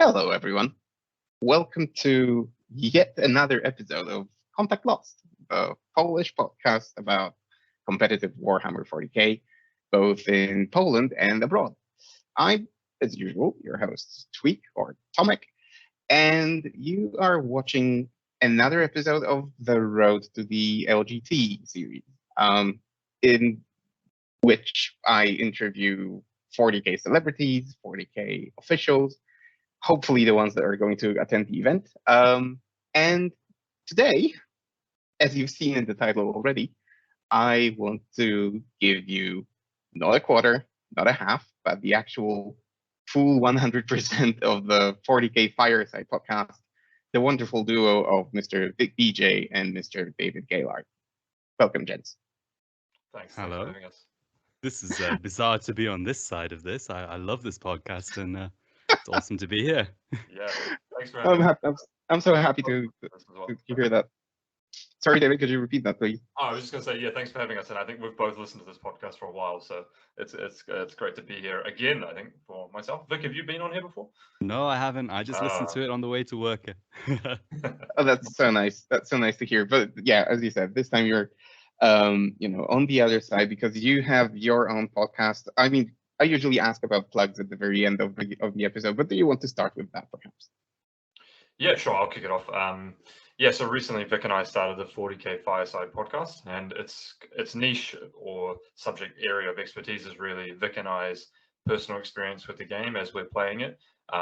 Hello, everyone. Welcome to yet another episode of Contact Lost, the Polish podcast about competitive Warhammer 40k, both in Poland and abroad. I'm, as usual, your host, Tweak or Tomek, and you are watching another episode of The Road to the LGT series, in which I interview 40k celebrities, 40k officials, hopefully the ones that are going to attend the event. And today, as you've seen in the title already, I want to give you not a quarter, not a half, but the actual full 100% of the 40k Fireside podcast, the wonderful duo of Mr. Vik Vijay and Mr. David Gaylard. Welcome, gents. Thanks Hello. for having us. This is bizarre to be on this side of this. I love this podcast, and it's awesome to be here. Yeah, thanks for having us. I'm so happy to hear that. Sorry, David, could you repeat that, please? Oh, I was just going to say, yeah, thanks for having us. And I think we've both listened to this podcast for a while, so it's great to be here again, I think, for myself. Vik, have you been on here before? No, I haven't. I just listened to it on the way to work. Oh, that's so nice. That's so nice to hear. But yeah, as you said, this time you're on the other side because you have your own podcast. I mean, I usually ask about plugs at the very end of the episode, but do you want to start with that, perhaps? Yeah, sure. I'll kick it off. So recently Vik and I started the 40k Fireside podcast, and its niche or subject area of expertise is really Vik and I's personal experience with the game as we're playing it,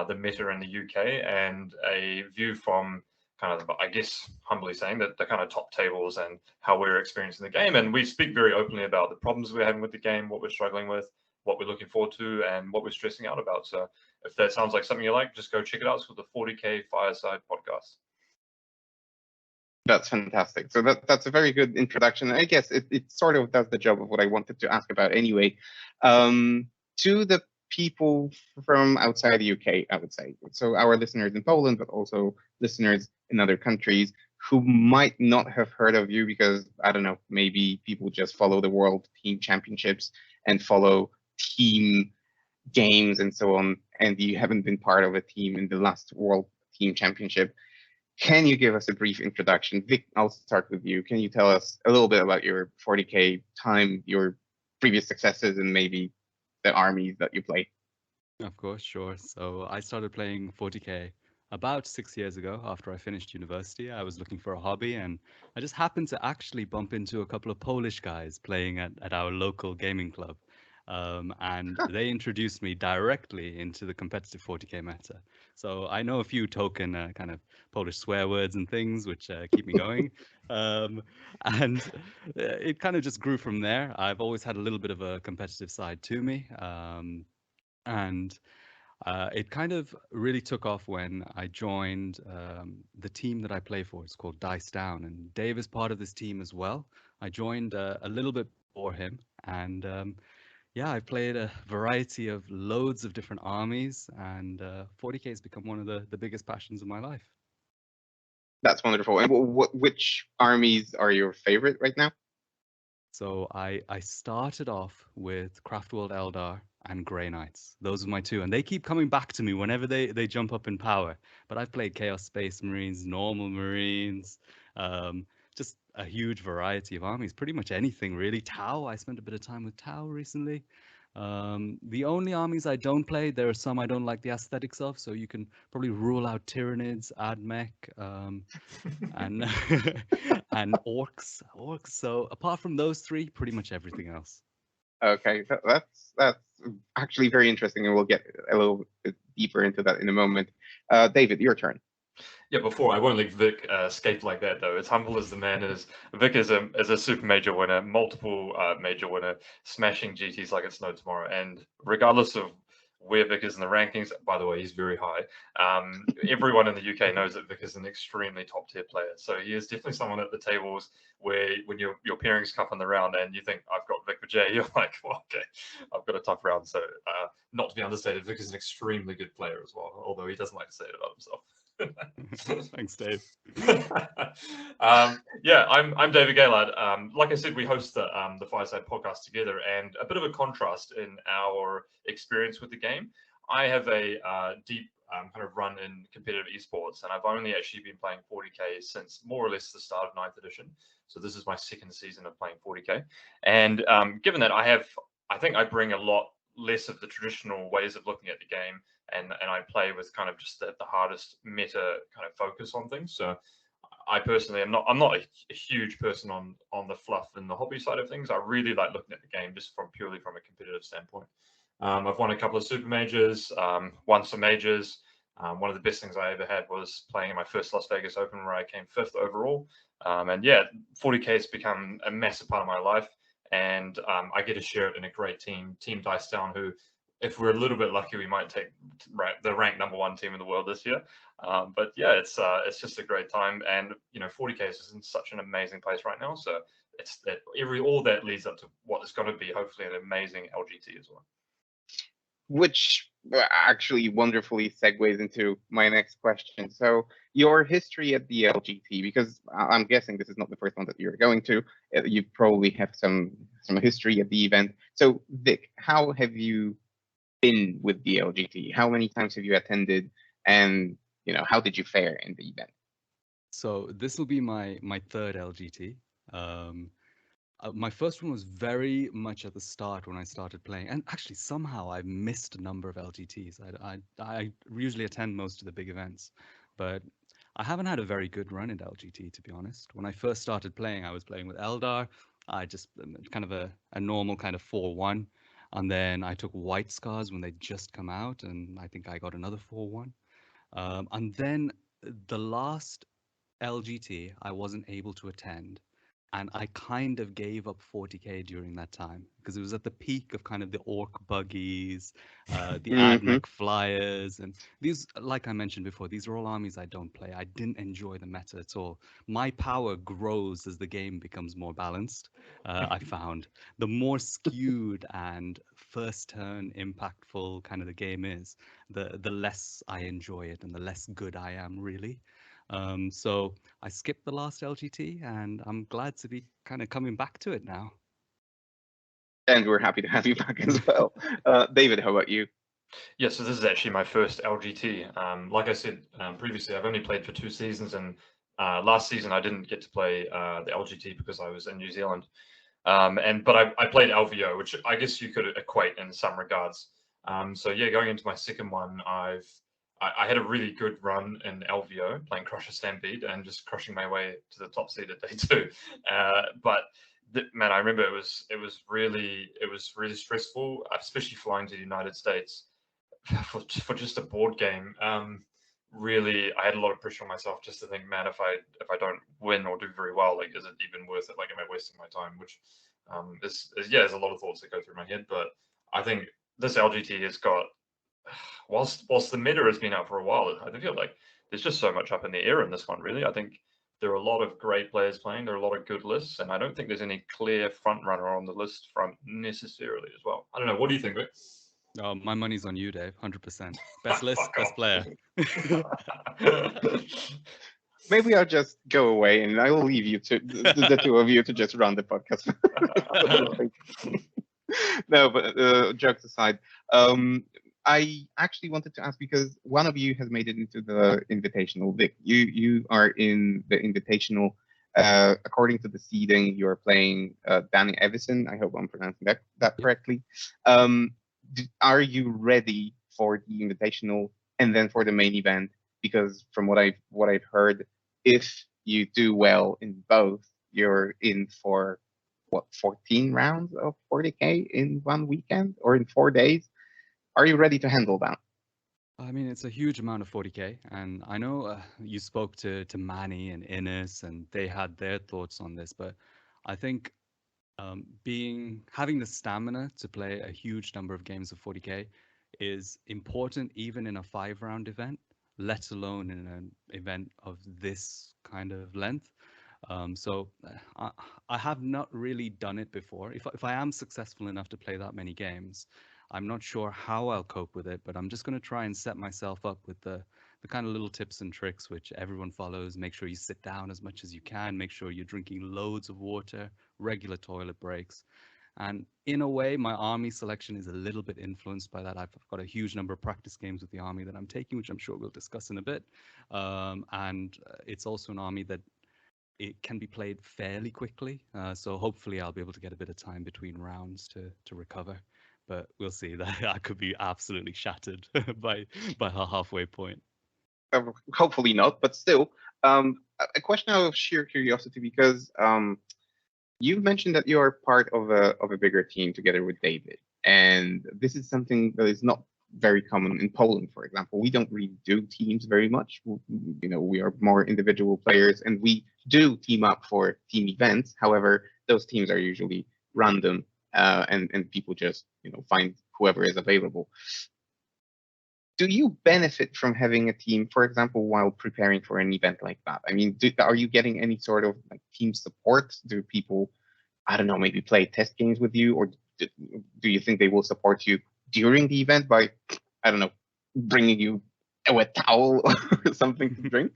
the meta in the UK, and a view from kind of, I guess, humbly saying that the kind of top tables and how we're experiencing the game. And we speak very openly about the problems we're having with the game, what we're struggling with, what we're looking forward to, and what we're stressing out about. So if that sounds like something you like, just go check it out. It's called the 40k Fireside podcast. That's fantastic. So that's a very good introduction. I guess it sort of does the job of what I wanted to ask about anyway. To the people from outside the UK, I would say. So our listeners in Poland, but also listeners in other countries who might not have heard of you because, I don't know, maybe people just follow the World Team Championships and follow team games and so on, and you haven't been part of a team in the last World Team Championship. Can you give us a brief introduction? Vik, I'll start with you. Can you tell us a little bit about your 40k time, your previous successes, and maybe the armies that you play? Of course, sure. So I started playing 40k about 6 years ago after I finished university. I was looking for a hobby, and I just happened to actually bump into a couple of Polish guys playing at our local gaming club. And they introduced me directly into the competitive 40k meta. So I know a few token kind of Polish swear words and things which keep me going. And it kind of just grew from there. I've always had a little bit of a competitive side to me. And it kind of really took off when I joined the team that I play for. It's called Dice Down, and Dave is part of this team as well. I joined a little bit before him, and I played a variety of loads of different armies, and 40k has become one of the biggest passions of my life. That's wonderful. And which armies are your favorite right now? So I started off with Craftworld Eldar and Grey Knights. Those are my two, and they keep coming back to me whenever they jump up in power. But I've played Chaos Space Marines, normal Marines, just a huge variety of armies, pretty much anything really. Tau, I spent a bit of time with Tau recently. The only armies I don't play, there are some I don't like the aesthetics of, so you can probably rule out Tyranids, Admech, and and orcs. So apart from those three, pretty much everything else. Okay, that's actually very interesting, and we'll get a little bit deeper into that in a moment. David, your turn. Yeah, before I won't let Vik escape like that though. As humble as the man is, Vik is a super major winner, multiple major winner, smashing GTs like it's no tomorrow. And regardless of where Vik is in the rankings, by the way, he's very high. Everyone in the UK knows that Vik is an extremely top tier player. So he is definitely someone at the tables where when your pairings come in the round and you think I've got Vik Vijay, you're like, well, okay, I've got a tough round. So not to be understated, Vik is an extremely good player as well, although he doesn't like to say it about himself. Thanks, Dave. I'm David Gaylard. Like I said, we host the Fireside podcast together, and a bit of a contrast in our experience with the game. I have a deep kind of run in competitive esports, and I've only actually been playing 40k since more or less the start of 9th edition. So this is my second season of playing 40k, and given that I think I bring a lot less of the traditional ways of looking at the game, and I play with kind of just the hardest meta kind of focus on things. So I personally am not a huge person on the fluff and the hobby side of things. I really like looking at the game just purely from a competitive standpoint. I've won a couple of super majors, won some majors. One of the best things I ever had was playing in my first Las Vegas Open, where I came 5th overall. And yeah, 40k has become a massive part of my life, and I get to share it in a great team, Team Dice Down, who, if we're a little bit lucky, we might take the ranked #1 team in the world this year. But yeah, it's just a great time, and 40k is in such an amazing place right now. So it's that all that leads up to what is going to be hopefully an amazing LGT as well. Which actually wonderfully segues into my next question. So your history at the LGT, because I'm guessing this is not the first one that you're going to, you probably have some history at the event. So Vik, how have you been with the LGT? How many times have you attended, and how did you fare in the event? So this will be my third LGT. My first one was very much at the start when I started playing, and actually somehow I missed a number of LGTs. I usually attend most of the big events, but I haven't had a very good run at LGT, to be honest. When I first started playing, I was playing with Eldar. I just kind of a normal kind of 4-1, and then I took White Scars when they just come out, and I think I got another 4-1. And then the last LGT I wasn't able to attend, and I kind of gave up 40k during that time because it was at the peak of kind of the orc buggies, the Admech flyers, and these, like I mentioned before, these are all armies I don't play. I didn't enjoy the meta at all. My power grows as the game becomes more balanced. I found the more skewed and first turn impactful kind of the game is, the less I enjoy it and the less good I am really. So I skipped the last LGT, and I'm glad to be kind of coming back to it now. And we're happy to have you back as well. David, how about you? Yeah, so this is actually my first LGT. Like I said previously, I've only played for 2 seasons, and last season I didn't get to play the LGT because I was in New Zealand. But I played LVO, which I guess you could equate in some regards. So yeah, going into my second one, I had a really good run in LVO, playing Crusher Stampede and just crushing my way to the top seed at day 2. But man, I remember it was really stressful, especially flying to the United States for just a board game. Really, I had a lot of pressure on myself just to think, man, if I don't win or do very well, like, is it even worth it? Like, am I wasting my time? Which there's a lot of thoughts that go through my head. But I think this LGT has got, whilst the meta has been out for a while, I feel like there's just so much up in the air in this one, really. I think there are a lot of great players playing. There are a lot of good lists, and I don't think there's any clear front runner on the list front necessarily as well. I don't know. What do you think, Vic? Oh, my money's on you, Dave. 100%. Best list, best player. Maybe I'll just go away and I'll leave you to the two of you to just run the podcast. No, but jokes aside, I actually wanted to ask, because one of you has made it into the invitational. Vik, you are in the invitational. According to the seeding, you are playing Danny Evison. I hope I'm pronouncing that correctly. Are you ready for the invitational and then for the main event? Because from what I've heard, if you do well in both, you're in for 14 rounds of 40k in one weekend or in 4 days. Are you ready to handle that? I mean, it's a huge amount of 40k, and I know you spoke to Manny and Innes, and they had their thoughts on this, but I think having the stamina to play a huge number of games of 40k is important, even in a 5-round event, let alone in an event of this kind of length. So I have not really done it before. If I am successful enough to play that many games, I'm not sure how I'll cope with it, but I'm just going to try and set myself up with the kind of little tips and tricks which everyone follows. Make sure you sit down as much as you can. Make sure you're drinking loads of water, regular toilet breaks. And in a way, my army selection is a little bit influenced by that. I've got a huge number of practice games with the army that I'm taking, which I'm sure we'll discuss in a bit. And it's also an army that it can be played fairly quickly. So hopefully I'll be able to get a bit of time between rounds to recover. But we'll see. That I could be absolutely shattered by her halfway point. Hopefully not, but still, a question out of sheer curiosity, because you've mentioned that you are part of a bigger team together with David, and this is something that is not very common in Poland, for example. We don't really do teams very much. You know, we are more individual players, and we do team up for team events. However, those teams are usually random, and people just, you know, find whoever is available. Do you benefit from having a team, for example, while preparing for an event like that? I mean, are you getting any sort of like team support? Do people, I don't know, maybe play test games with you, or do you think they will support you during the event by, I don't know, bringing you a wet towel or something to drink?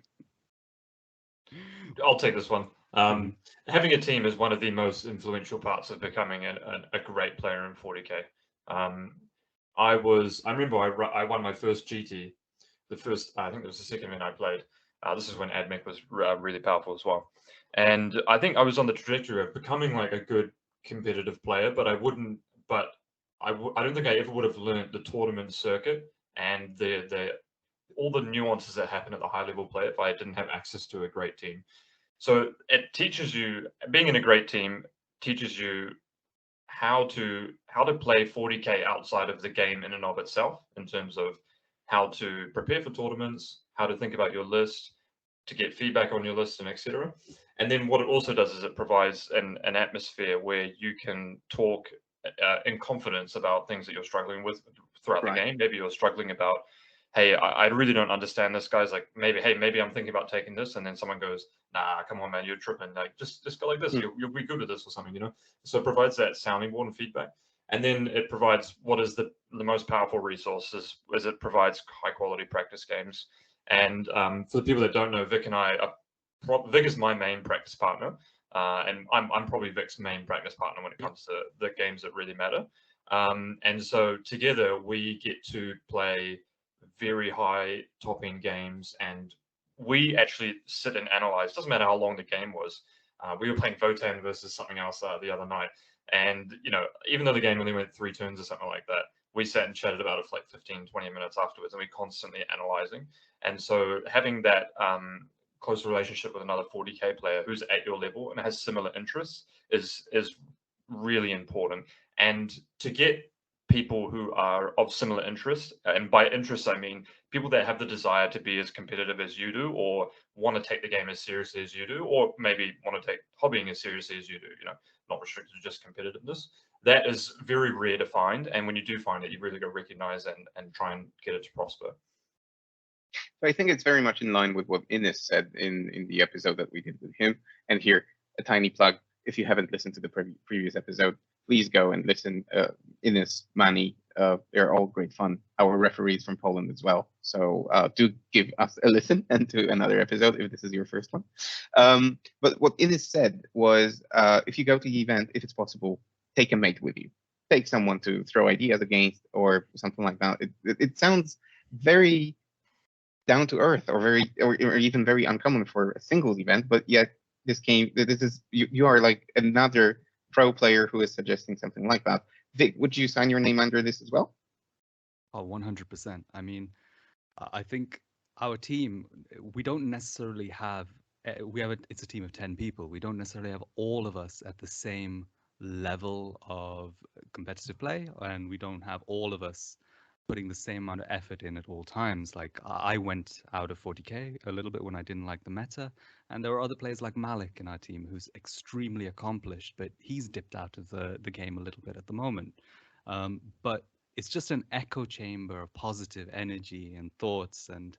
I'll take this one. Having a team is one of the most influential parts of becoming a great player in 40k. I remember I won my first GT, I think it was the second event I played. This is when AdMech was really powerful as well. And I think I was on the trajectory of becoming like a good competitive player, but I don't think I ever would have learned the tournament circuit and all the nuances that happen at the high level play if I didn't have access to a great team. So it teaches you, being in a great team teaches you how to play 40k outside of the game in and of itself, in terms of how to prepare for tournaments, how to think about your list, to get feedback on your list, and etc. And then what it also does is it provides an atmosphere where you can talk in confidence about things that you're struggling with throughout the game. Maybe you're struggling about, hey, I really don't understand this, guys. Like, maybe I'm thinking about taking this, and then someone goes, nah, come on, man, you're tripping. Like, just go like this. You'll be good at this or something, you know? So it provides that sounding board and feedback. And then it provides what is the most powerful resource is it provides high quality practice games. And for the people that don't know, Vik and I, Vik is my main practice partner. And I'm probably Vik's main practice partner when it comes to the games that really matter. And so together we get to play very high topping games, and we actually sit and analyze. Doesn't matter how long the game was. We were playing Votan versus something else the other night, and you know, even though the game only went 3 turns or something like that, we sat and chatted about it for like 15-20 minutes afterwards, and we constantly analyzing. And so having that close relationship with another 40k player who's at your level and has similar interests is really important. And to get people who are of similar interest, and by interest I mean people that have the desire to be as competitive as you do, or want to take the game as seriously as you do, or maybe want to take hobbying as seriously as you do, you know, not restricted to just competitiveness. That is very rare to find, and when you do find it, you really got to recognize and try and get it to prosper. So I think it's very much in line with what Ines said in the episode that we did with him. And here, a tiny plug: if you haven't listened to the previous episode, please go and listen. Ines, Manny, they're all great fun. Our referees from Poland as well. So do give us a listen and to another episode if this is your first one. But what Ines said was, if you go to the event, if it's possible, take a mate with you. Take someone to throw ideas against or something like that. It sounds very down to earth, or even very uncommon for a singles event, but yet this is you are like another pro player who is suggesting something like that. Vik, would you sign your name under this as well? Oh, 100%. I mean, I think our team, we don't necessarily have, it's a team of 10 people. We don't necessarily have all of us at the same level of competitive play, and we don't have all of us putting the same amount of effort in at all times. Like, I went out of 40k a little bit when I didn't like the meta, and there are other players like Malik in our team who's extremely accomplished, but he's dipped out of the game a little bit at the moment. But it's just an echo chamber of positive energy and thoughts, and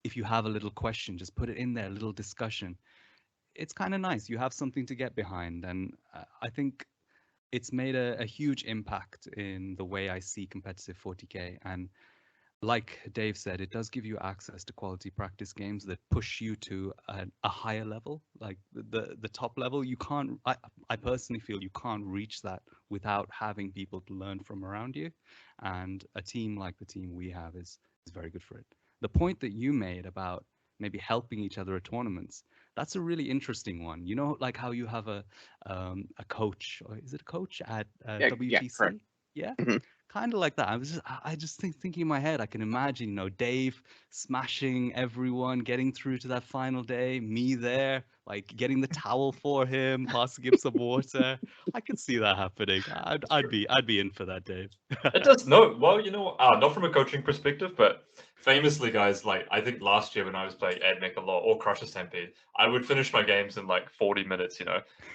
if you have a little question, just put it in there, a little discussion. It's kind of nice. You have something to get behind, and I think it's made a huge impact in the way I see competitive 40k. And like Dave said, it does give you access to quality practice games that push you to a higher level, like the top level. You can't. I personally feel you can't reach that without having people to learn from around you, and a team like the team we have is very good for it. The point that you made about maybe helping each other at tournaments, that's a really interesting one. You know, like how you have a coach, or is it a coach at Yeah, yeah, correct. WTC? Yeah, Hmm. kind of like that. I just thinking in my head, I can imagine, Dave smashing everyone, getting through to that final day, me there, like getting the towel for him, passing him some water. I could see that happening. I'd be in for that, Dave. It does no well, not from a coaching perspective, but famously, guys, like I think last year when I was playing AdMech a lot or Crusher Stampede, I would finish my games in like 40 minutes,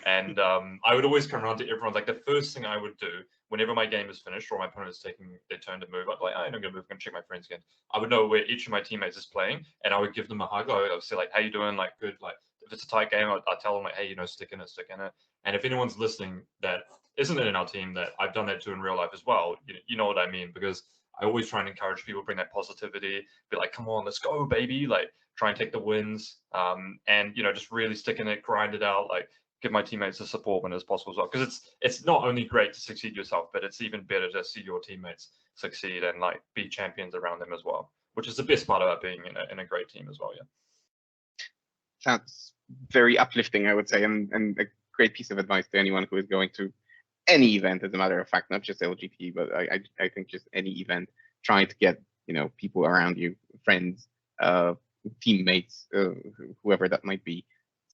and I would always come around to everyone. Like the first thing I would do whenever my game is finished or my opponent is taking their turn to move, I'd be like, I'm gonna move, I'm gonna check my friends again. I would know where each of my teammates is playing, and I would give them a hug. I would say like, how you doing? Like good. Like if it's a tight game, I'd tell them like, hey, stick in it, stick in it. And if anyone's listening that isn't it in our team, that I've done that to in real life as well. You know what I mean? Because I always try and encourage people, bring that positivity, be like, come on, let's go, baby. Like try and take the wins. And just really stick in it, grind it out, like give my teammates the support when it's possible as well. Because it's not only great to succeed yourself, but it's even better to see your teammates succeed and like be champions around them as well, which is the best part about being in a great team as well. Yeah. Sounds very uplifting, I would say, and a great piece of advice to anyone who is going to any event, as a matter of fact, not just LGT, but I think just any event, trying to get people around you, friends, teammates, whoever that might be.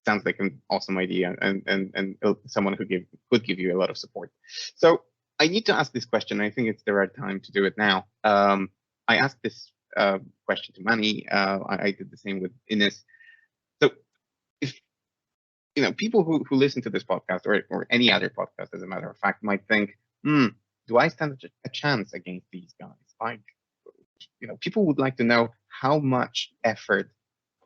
Sounds like an awesome idea, and someone who could give you a lot of support. So I need to ask this question. I think it's the right time to do it now. I asked this question to Manny. I did the same with Ines. So if people who listen to this podcast or any other podcast, as a matter of fact, might think, do I stand a chance against these guys? Like, people would like to know how much effort,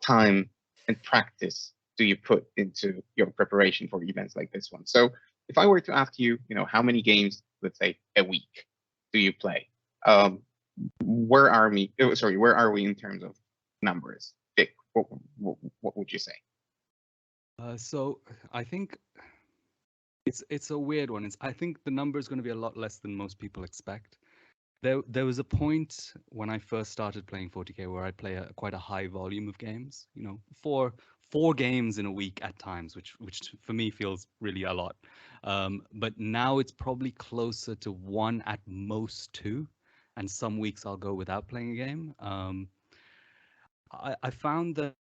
time, and practice do you put into your preparation for events like this one. So if I were to ask you, how many games, let's say a week, do you play? Where are we? Where are we in terms of numbers? Vik, what would you say? So I think it's a weird one. I think the number is going to be a lot less than most people expect. There was a point when I first started playing 40K where I'd play quite a high volume of games. Four games in a week at times, which for me feels really a lot. But now it's probably closer to one, at most two, and some weeks I'll go without playing a game. I found that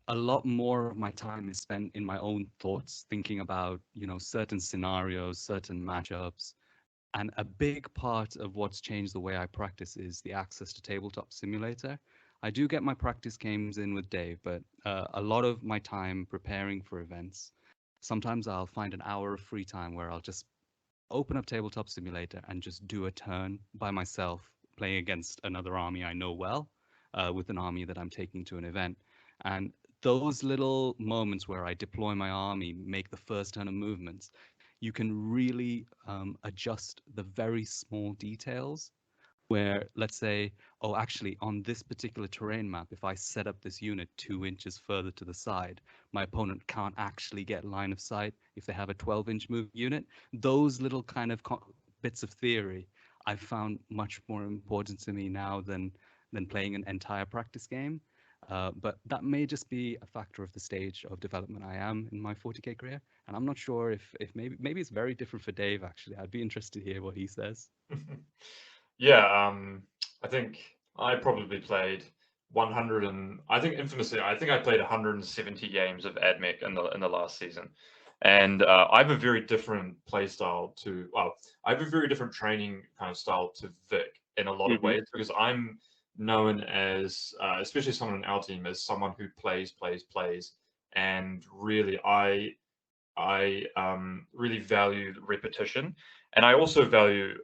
a lot more of my time is spent in my own thoughts, thinking about, certain scenarios, certain matchups. And a big part of what's changed the way I practice is the access to Tabletop Simulator. I do get my practice games in with Dave, but a lot of my time preparing for events, sometimes I'll find an hour of free time where I'll just open up Tabletop Simulator and just do a turn by myself, playing against another army I know well, with an army that I'm taking to an event. And those little moments where I deploy my army, make the first turn of movements, you can really adjust the very small details where, let's say, oh, actually, on this particular terrain map, if I set up this unit 2 inches further to the side, my opponent can't actually get line of sight if they have a 12-inch move unit. Those little kind of bits of theory I've found much more important to me now than playing an entire practice game. But that may just be a factor of the stage of development I am in my 40K career. And I'm not sure if maybe it's very different for Dave, actually. I'd be interested to hear what he says. Yeah, I think I probably played 100 and I think infamously, I think I played 170 games of AdMech in the last season. And I have a very different play style I have a very different training kind of style to Vik in a lot of ways, because I'm known as, especially someone on our team, as someone who plays. And really, I really value repetition. And I also value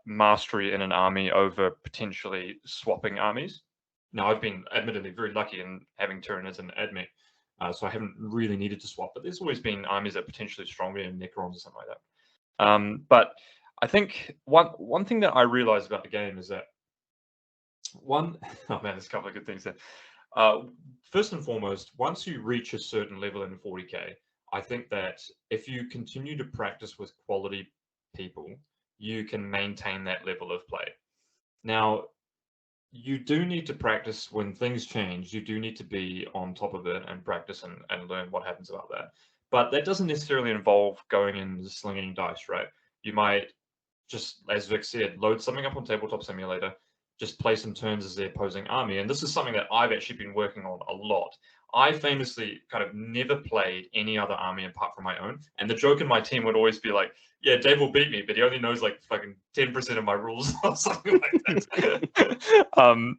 mastery in an army over potentially swapping armies. Now, I've been admittedly very lucky in having Tyranids and AdMech, so I haven't really needed to swap, but there's always been armies that are potentially stronger in Necrons or something like that. But I think one thing that I realized about the game is that Oh man, there's a couple of good things there. First and foremost, once you reach a certain level in 40k, I think that if you continue to practice with quality people, you can maintain that level of play. Now, you do need to practice when things change. You do need to be on top of it and practice and learn what happens about that. But that doesn't necessarily involve going and slinging dice, right? You might just, as Vik said, load something up on Tabletop Simulator, just play some turns as the opposing army. And this is something that I've actually been working on a lot. I famously kind of never played any other army apart from my own. And the joke in my team would always be like, yeah, Dave will beat me, but he only knows like fucking 10% of my rules or something like that. And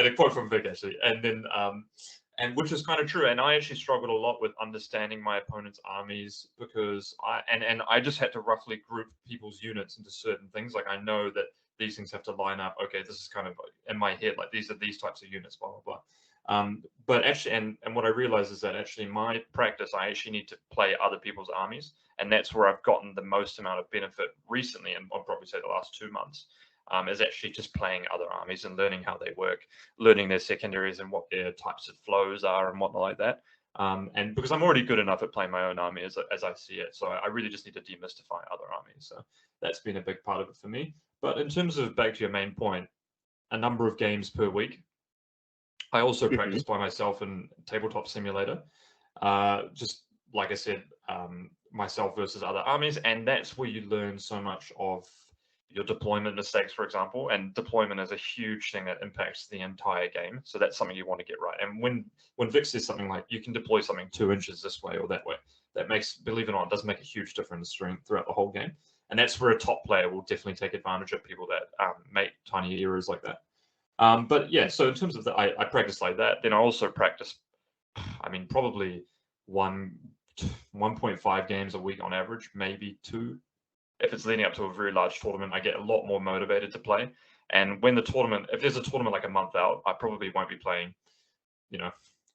a quote from Vik, actually. And then, and which is kind of true. And I actually struggled a lot with understanding my opponent's armies because I just had to roughly group people's units into certain things. Like I know that these things have to line up. Okay, this is kind of in my head, like these are these types of units, blah, blah, blah. But actually, and what I realized is that actually my practice, I actually need to play other people's armies. And that's where I've gotten the most amount of benefit recently, and I'll probably say the last 2 months, is actually just playing other armies and learning how they work, learning their secondaries and what their types of flows are and whatnot like that. And because I'm already good enough at playing my own army as I see it, so I really just need to demystify other armies. So that's been a big part of it for me. But in terms of, back to your main point, a number of games per week. I also practice by myself in Tabletop Simulator. Just like I said, myself versus other armies, and that's where you learn so much of your deployment mistakes, for example. And deployment is a huge thing that impacts the entire game. So that's something you want to get right. And when Vik says something like you can deploy something 2 inches this way or that way, that makes, believe it or not, does make a huge difference throughout the whole game. And that's where a top player will definitely take advantage of people that make tiny errors like that. But yeah, so in terms of that, I practice like that. Then I also practice, I mean, probably 1.5 games a week on average, maybe 2. If it's leading up to a very large tournament, I get a lot more motivated to play. And when the tournament, if there's a tournament like a month out, I probably won't be playing,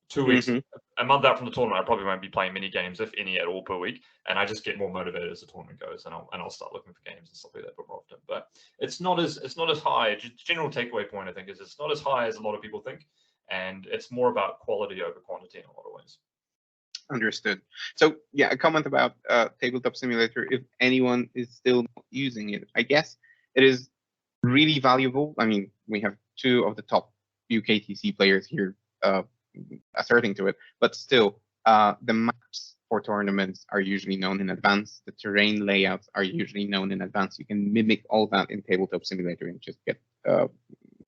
2 weeks, a month out from the tournament, I probably won't be playing many games, if any at all, per week. And I just get more motivated as the tournament goes, and I'll start looking for games and stuff like that more often. But it's not as high. General takeaway point, I think, is it's not as high as a lot of people think, and it's more about quality over quantity in a lot of ways. Understood. So yeah, a comment about Tabletop Simulator. If anyone is still not using it, I guess it is really valuable. I mean, we have 2 of the top UKTC players here asserting to it, but still, the maps for tournaments are usually known in advance. The terrain layouts are usually known in advance. You can mimic all that in Tabletop Simulator and just get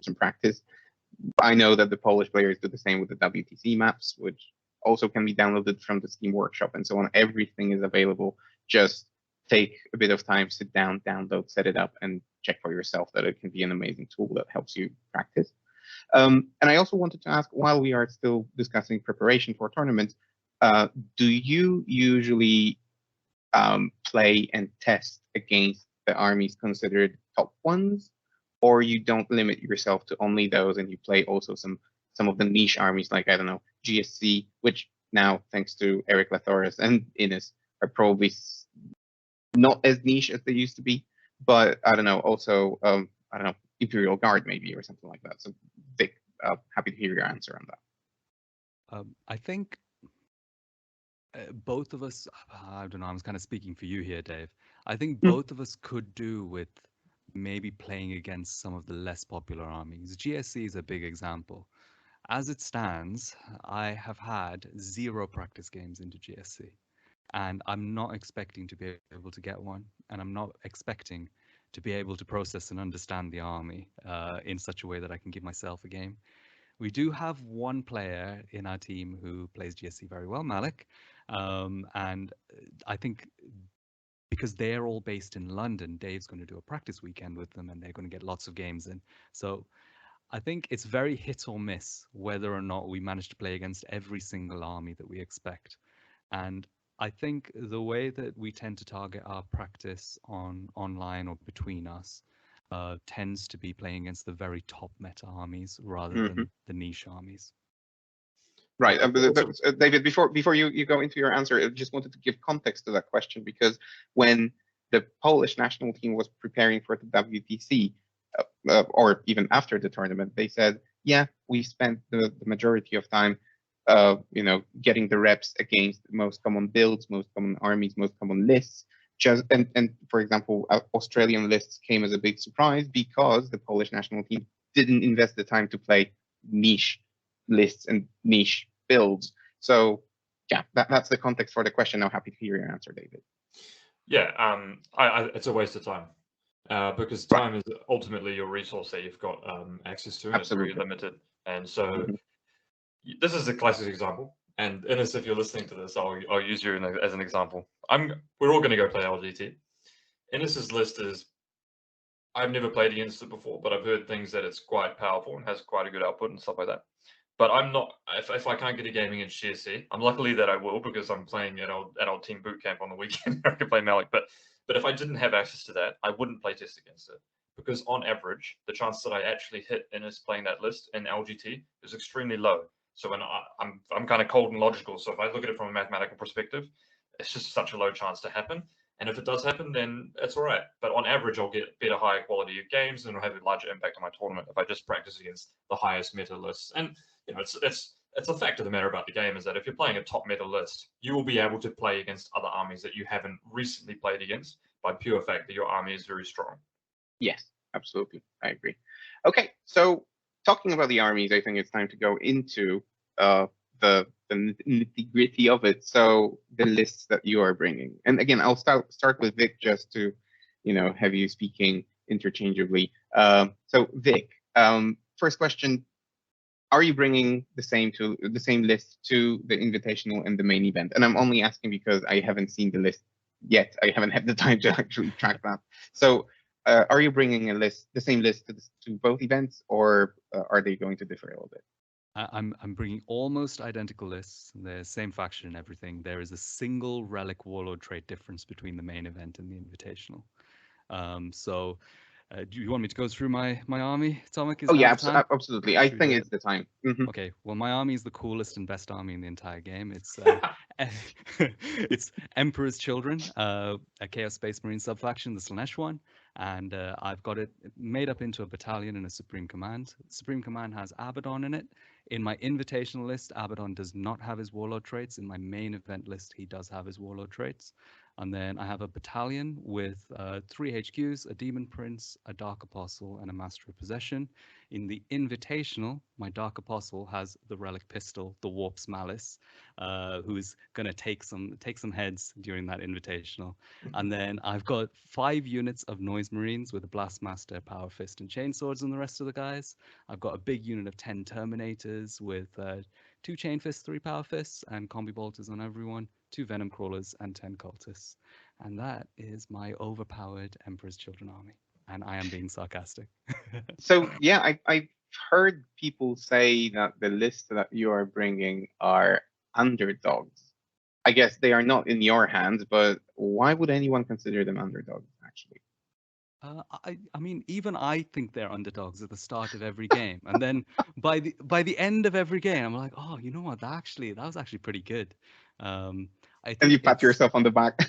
some practice. I know that the Polish players do the same with the WTC maps, which also can be downloaded from the Steam Workshop and so on. Everything is available. Just take a bit of time, sit down, download, set it up, and check for yourself that it can be an amazing tool that helps you practice. And I also wanted to ask, while we are still discussing preparation for tournaments, do you usually play and test against the armies considered top ones, or you don't limit yourself to only those and you play also some of the niche armies like, I don't know, GSC, which now, thanks to Eric Lathoris and Innes, are probably not as niche as they used to be, but I don't know, also, I don't know, Imperial Guard maybe, or something like that. So Vik, happy to hear your answer on that. I think both of us, I don't know, I'm kind of speaking for you here, Dave. I think both of us could do with maybe playing against some of the less popular armies. GSC is a big example. As it stands, I have had 0 practice games into GSC, and I'm not expecting to be able to get one, and I'm not expecting to be able to process and understand the army in such a way that I can give myself a game. We do have one player in our team who plays GSC very well, Malik, and I think because they're all based in London, Dave's going to do a practice weekend with them, and they're going to get lots of games in. So I think it's very hit or miss whether or not we manage to play against every single army that we expect. And I think the way that we tend to target our practice online or between us tends to be playing against the very top meta armies rather than the niche armies. Right. David, before you go into your answer, I just wanted to give context to that question, because when the Polish national team was preparing for the WTC, or even after the tournament, they said, yeah, we spent the majority of time, getting the reps against most common builds, most common armies, most common lists. And for example, Australian lists came as a big surprise because the Polish national team didn't invest the time to play niche lists and niche builds. So yeah, that's the context for the question. Now, happy to hear your answer, David. Yeah, it's a waste of time. Because time is ultimately your resource that you've got access to, and Absolutely. it's very limited. And so this is a classic example. And Innes, if you're listening to this, I'll use you as an example. We're all going to go play LGT. Innes's list is, I've never played against it before, but I've heard things that it's quite powerful and has quite a good output and stuff like that. But I'm not, if I can't get a game against GSC, I'm luckily that I will, because I'm playing at our team boot camp on the weekend. I can play Malik, but if I didn't have access to that, I wouldn't play test against it, because on average, the chance that I actually hit Innes playing that list in LGT is extremely low. So when I'm kind of cold and logical. So if I look at it from a mathematical perspective, it's just such a low chance to happen. And if it does happen, then it's all right. But on average, I'll get better, higher quality of games, and it'll have a larger impact on my tournament if I just practice against the highest meta lists. And it's a fact of the matter about the game is that if you're playing a top meta list, you will be able to play against other armies that you haven't recently played against by pure fact that your army is very strong. Yes, absolutely. I agree. Okay, so talking about the armies, I think it's time to go into the nitty-gritty of it. So the lists that you are bringing. And again, I'll start with Vik just to, have you speaking interchangeably. So Vik, first question, are you bringing the same list to the invitational and the main event? And I'm only asking because I haven't seen the list yet. I haven't had the time to actually track that. So are you bringing the same list to both events, or are they going to differ a little bit? I'm bringing almost identical lists. The same faction and everything. There is a single relic warlord trait difference between the main event and the invitational. Do you want me to go through my army, Tomek? Oh yeah, absolutely. I think it's the time. Okay, well, my army is the coolest and best army in the entire game. It's it's Emperor's Children, a Chaos Space Marine subfaction, the Slanesh one, and I've got it made up into a battalion and a Supreme Command. Supreme Command has Abaddon in it. In my invitational list, Abaddon does not have his warlord traits. In my main event list, he does have his warlord traits. And then I have a battalion with 3 HQs, a Demon Prince, a Dark Apostle, and a Master of Possession. In the Invitational, my Dark Apostle has the Relic Pistol, the Warp's Malice, who's going to take some heads during that Invitational. And then I've got 5 units of Noise Marines with a Blastmaster, Power Fist, and Chainswords and the rest of the guys. I've got a big unit of 10 Terminators with 2 Chain Fists, 3 Power Fists, and Combi Bolters on everyone, 2 Venom Crawlers, and 10 Cultists. And that is my overpowered Emperor's Children army. And I am being sarcastic. So yeah, I've heard people say that the list that you are bringing are underdogs. I guess they are not in your hands, but why would anyone consider them underdogs, actually? I mean, even I think they're underdogs at the start of every game, and then by the end of every game, I'm like, oh, you know what? That was actually pretty good. And you pat yourself on the back.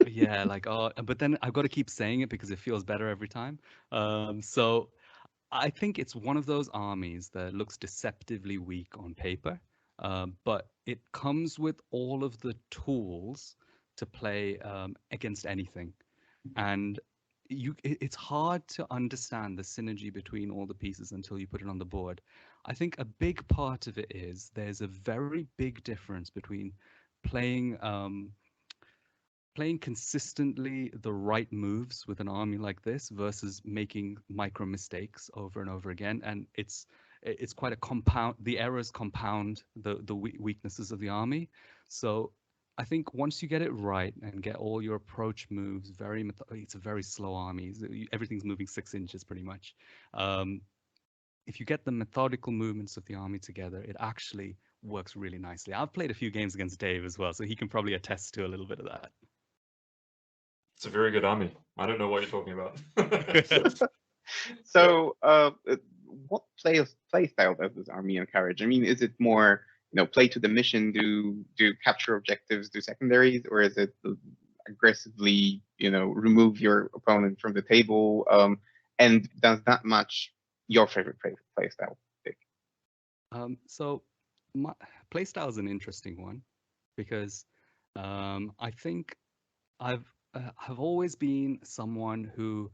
Yeah, like, oh, but then I've got to keep saying it because it feels better every time. So I think it's one of those armies that looks deceptively weak on paper, but it comes with all of the tools to play against anything, and it's hard to understand the synergy between all the pieces until you put it on the board. I think a big part of it is there's a very big difference between playing consistently the right moves with an army like this versus making micro mistakes over and over again. And it's quite a compound. The errors compound the weaknesses of the army. So I think once you get it right and get all your approach moves it's a very slow army. Everything's moving 6 inches pretty much. If you get the methodical movements of the army together, it actually works really nicely. I've played a few games against Dave as well, so he can probably attest to a little bit of that. It's a very good army. I don't know what you're talking about. So, what play style does this army encourage? I mean, is it more, play to the mission, do capture objectives, do secondaries, or is it aggressively, remove your opponent from the table? And does that match your favorite playstyle? So my playstyle is an interesting one because I think I've always been someone who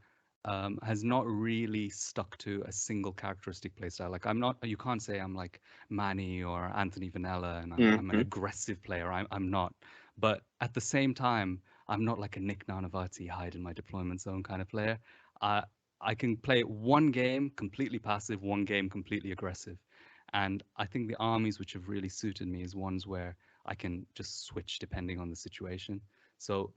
has not really stuck to a single characteristic playstyle. Like I'm not, you can't say I'm like Manny or Anthony Vanella and I'm an aggressive player. I'm not. But at the same time, I'm not like a Nick Nanavati hide in my deployment zone kind of player. I can play one game completely passive, one game completely aggressive. And I think the armies which have really suited me is ones where I can just switch depending on the situation. So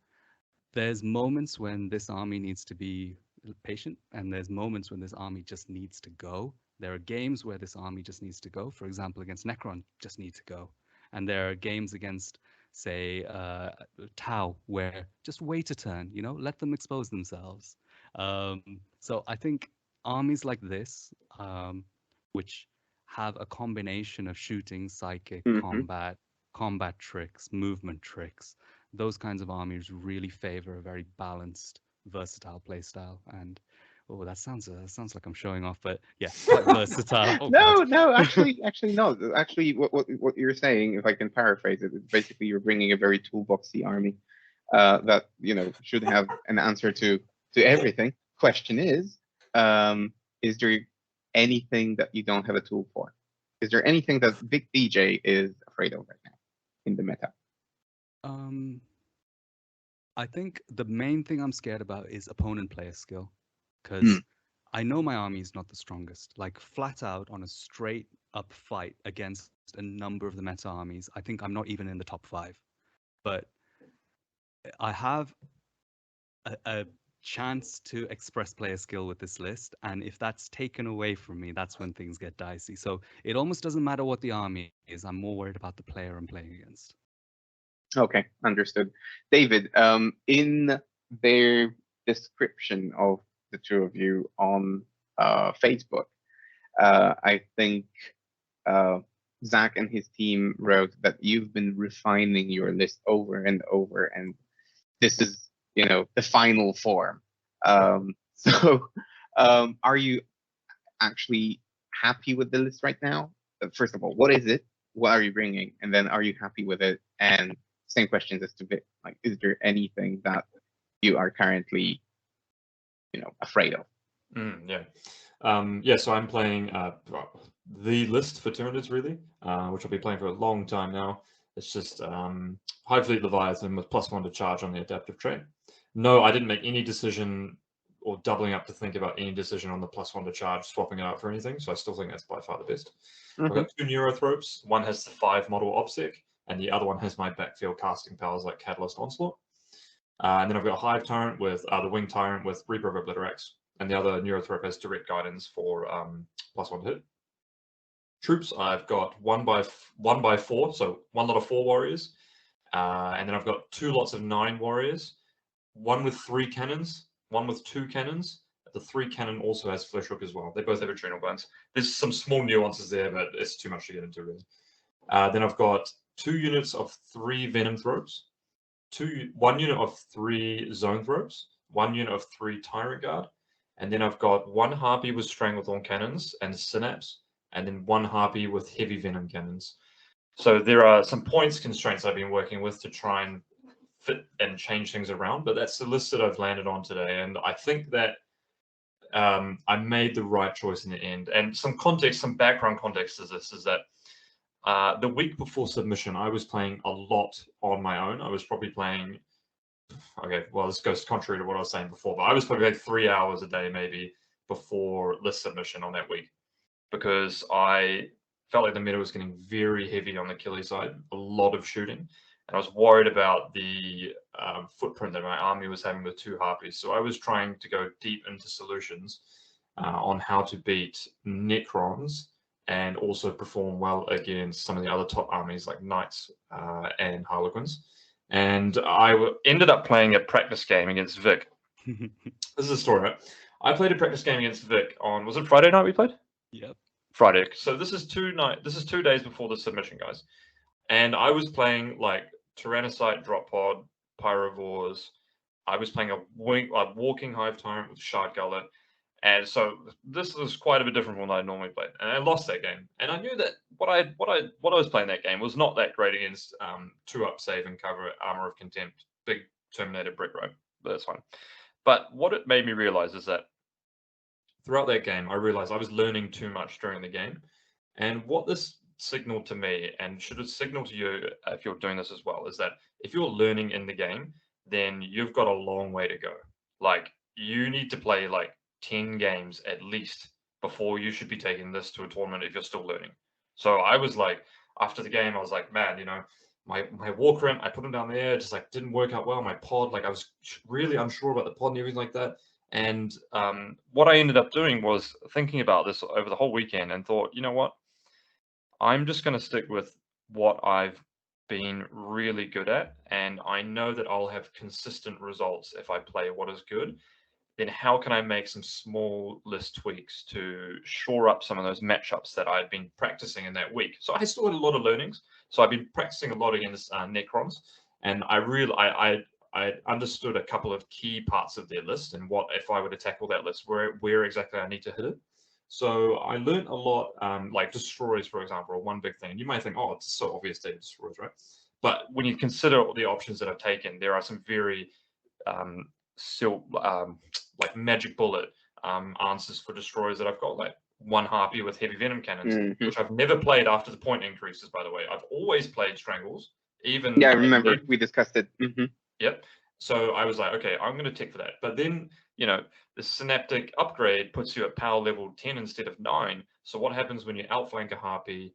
there's moments when this army needs to be patient, and there's moments when this army just needs to go. There are games where this army just needs to go. For example, against Necron, just need to go. And there are games against, say, Tau, where just wait a turn, let them expose themselves. So I think armies like this, which have a combination of shooting, psychic, combat tricks, movement tricks, those kinds of armies really favor a very balanced, versatile playstyle. And that sounds like I'm showing off, but yeah, quite versatile. Oh, no, actually, no. Actually, what you're saying, if I can paraphrase it, is basically you're bringing a very toolboxy army that should have an answer to everything. Question is there anything that you don't have a tool for? Is there anything that Vik Vijay is afraid of right now in the meta? I think the main thing I'm scared about is opponent player skill, because I know my army is not the strongest. Like flat out on a straight up fight against a number of the meta armies, I think I'm not even in the top 5. But I have a chance to express player skill with this list, and if that's taken away from me, that's when things get dicey. So it almost doesn't matter what the army is. I'm more worried about the player I'm playing against. Okay, understood. David, in their description of the two of you on Facebook, I think Zach and his team wrote that you've been refining your list over and over, and this is, the final form. So, are you actually happy with the list right now? First of all, what is it? What are you bringing? And then, are you happy with it? And same questions as to Vik. Like, is there anything that you are currently, afraid of? Yeah. So I'm playing the list for Tyranids, really, which I'll be playing for a long time now. It's just High Fleet Leviathan with +1 to charge on the adaptive trait. No, I didn't make any decision or doubling up to think about any decision on the +1 to charge, swapping it out for anything. So I still think that's by far the best. I've got 2 Neurothropes. One has the 5 model OBSEC, and the other one has my backfield casting powers like Catalyst Onslaught. And then I've got a Hive Tyrant with the Winged Tyrant with Reaper of Obliterax, and the other Neurothrope has direct guidance for +1 to hit. Troops, I've got 1x4, so 1 lot of 4 warriors, and then I've got 2 lots of 9 warriors, 1 with 3 cannons, 1 with 2 cannons. The 3 cannon also has Flesh Hook as well. They both have adrenal glands. There's some small nuances there, but it's too much to get into really. Then I've got 2 units of 3 Venom Thropes, 1 unit of 3 Zone Thropes, 1 unit of 3 Tyrant Guard, and then I've got 1 Harpy with Stranglethorn cannons and Synapse, and then 1 Harpy with Heavy Venom cannons. So there are some points constraints I've been working with to try and fit and change things around, but that's the list that I've landed on today, and I think that I made the right choice in the end. And some background context to this is that the week before submission, I was playing a lot on my own. I was probably playing, okay, well, this goes contrary to what I was saying before, but I was probably like 3 hours a day maybe before list submission on that week, because I felt like the meta was getting very heavy on the Killy side, a lot of shooting, and I was worried about the footprint that my army was having with 2 Harpies. So I was trying to go deep into solutions on how to beat Necrons and also perform well against some of the other top armies like Knights and Harlequins. And I ended up playing a practice game against Vik. This is a story, right? I played a practice game against Vik on, was it Friday night we played? Yep. Friday. So this is 2 days before the submission, guys. And I was playing like Tyrannocyte, Drop Pod, Pyrovores. I was playing a Walking Hive Tyrant with Shard Gullet. And so this was quite a bit different from what I normally played, and I lost that game. And I knew that what I was playing that game was not that great against 2-up save and cover, Armor of Contempt, big Terminator brick, right? But that's fine. But what it made me realize is that throughout that game, I realized I was learning too much during the game, and what this signaled to me, and should it signal to you if you're doing this as well, is that if you're learning in the game, then you've got a long way to go. Like, you need to play like 10 games at least before you should be taking this to a tournament if you're still learning. So I was like, after the game, I was like, man, you know, my walk ramp, I put them down there, just like didn't work out well. My pod, like I was really unsure about the pod and everything like that. And what I ended up doing was thinking about this over the whole weekend and thought, you know what, I'm just going to stick with what I've been really good at, and I know that I'll have consistent results if I play what is good. Then how can I make some small list tweaks to shore up some of those matchups that I'd been practicing in that week? So I still had a lot of learnings. So I've been practicing a lot against Necrons, and I understood a couple of key parts of their list and what, if I were to tackle that list, where exactly I need to hit it. So I learned a lot, like destroys, for example, are one big thing. And you might think, oh, it's so obvious Dave destroys, right? But when you consider the options that I've taken, there are some very like magic bullet answers for destroyers that I've got, like one harpy with heavy venom cannons, which I've never played after the point increases, by the way. I've always played strangles, even yeah, I remember we discussed it. Yep. So I was like, okay, I'm going to tick for that. But then, you know, the synaptic upgrade puts you at power level 10 instead of 9. So what happens when you outflank a harpy?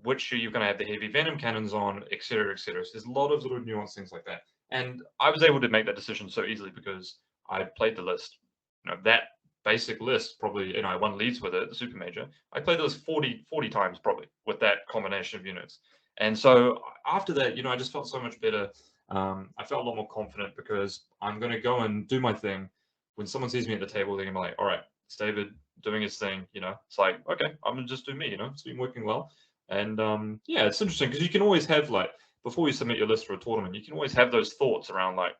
Which you're going to have the heavy venom cannons on, etc., etc. So there's a lot of little nuanced things like that. And I was able to make that decision so easily because I played the list. You know, that basic list, probably, you know, I won leads with it, the super major. I played those 40 times probably with that combination of units. And so after that, you know, I just felt so much better. I felt a lot more confident because I'm going to go and do my thing. When someone sees me at the table, they're going to be like, all right, it's David doing his thing, you know. It's like, okay, I'm going to just do me, you know. It's been working well. And yeah, it's interesting because you can always have, like, before you submit your list for a tournament, you can always have those thoughts around, like,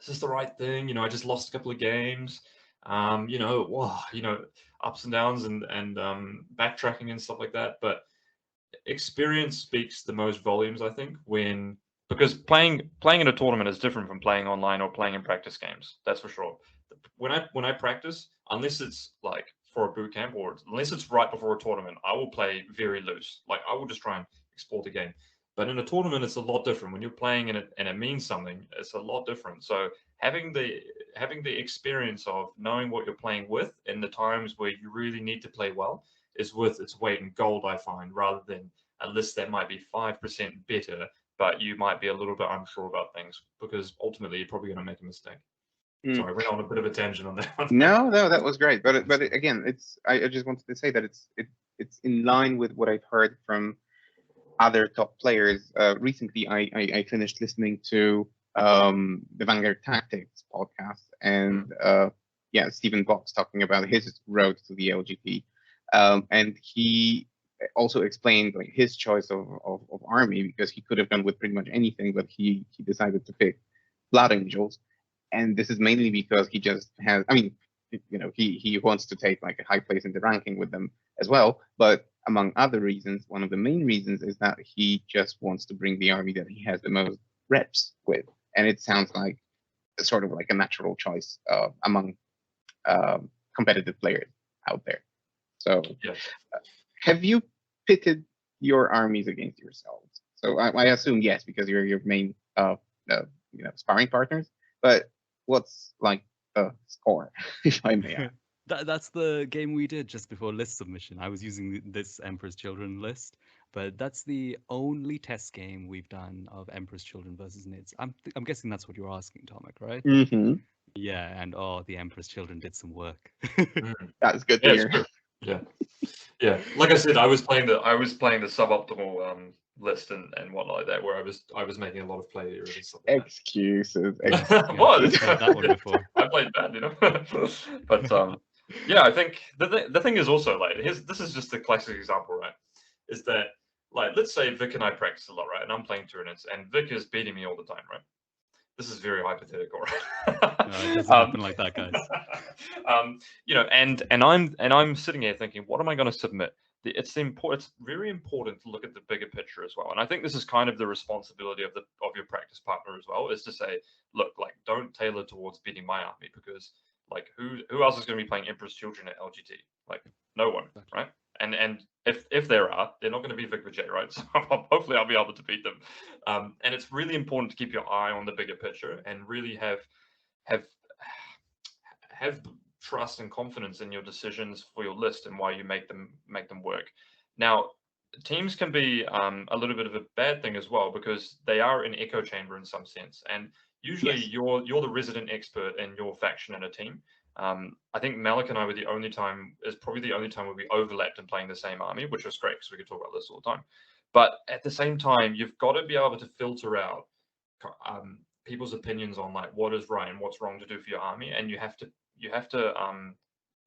is this the right thing? You know, I just lost a couple of games. You know, wow, you know, ups and downs and backtracking and stuff like that. But experience speaks the most volumes, I think, because playing in a tournament is different from playing online or playing in practice games. That's for sure. When I practice, unless it's like for a boot camp or unless it's right before a tournament, I will play very loose. Like I will just try and explore the game. But in a tournament, it's a lot different. When you're playing in it and it means something, it's a lot different. So having the experience of knowing what you're playing with in the times where you really need to play well is worth its weight in gold, I find, rather than a list that might be 5% better, but you might be a little bit unsure about things because ultimately you're probably going to make a mistake. So I went on a bit of a tangent on that one. No, that was great. But again, I just wanted to say that it's in line with what I've heard from other top players. Recently, I finished listening to the Vanguard Tactics podcast, and yeah, Stephen Box talking about his road to the LGT, and he also explained like his choice of army because he could have gone with pretty much anything, but he decided to pick Blood Angels, and this is mainly because he just has. I mean, you know, he wants to take like a high place in the ranking with them as well, but among other reasons, one of the main reasons is that he just wants to bring the army that he has the most reps with, and it sounds like sort of like a natural choice among competitive players out there. So, yeah. Have you pitted your armies against yourselves? So I assume yes, because you're your main you know, sparring partners. But what's like the score, if I may ask? That's the game we did just before list submission. I was using this Emperor's Children list, but that's the only test game we've done of Emperor's Children versus Nids. I'm guessing that's what you're asking, Tomek, right? Mm-hmm. Yeah, and the Emperor's Children did some work. That's good to hear. Yeah, yeah. Like I said, I was playing the suboptimal list and whatnot like that, where I was making a lot of play errors and stuff like Excuses. What? I've played that one before. I played bad, you know. But yeah, I think the thing is also like this is just a classic example, right? Is that like let's say Vik and I practice a lot, right? And I'm playing Tyranids, and Vik is beating me all the time, right? This is very hypothetical, right? No, it doesn't happen like that, guys. You know, and I'm sitting here thinking, what am I going to submit? It's very important to look at the bigger picture as well. And I think this is kind of the responsibility of your practice partner as well, is to say, look, like, don't tailor towards beating my army, because like who else is going to be playing Emperor's Children at LGT? Like, no one, right? And if there are, they're not going to be Vik Vijay, right? So hopefully I'll be able to beat them. And it's really important to keep your eye on the bigger picture and really have trust and confidence in your decisions for your list and why you make them work. Now, teams can be a little bit of a bad thing as well, because they are an echo chamber in some sense, and usually Yes. you're the resident expert in your faction in a team. I think Malik and I were probably the only time where we overlapped in playing the same army, which was great because we could talk about this all the time. But at the same time, you've got to be able to filter out people's opinions on like what is right and what's wrong to do for your army, and you have to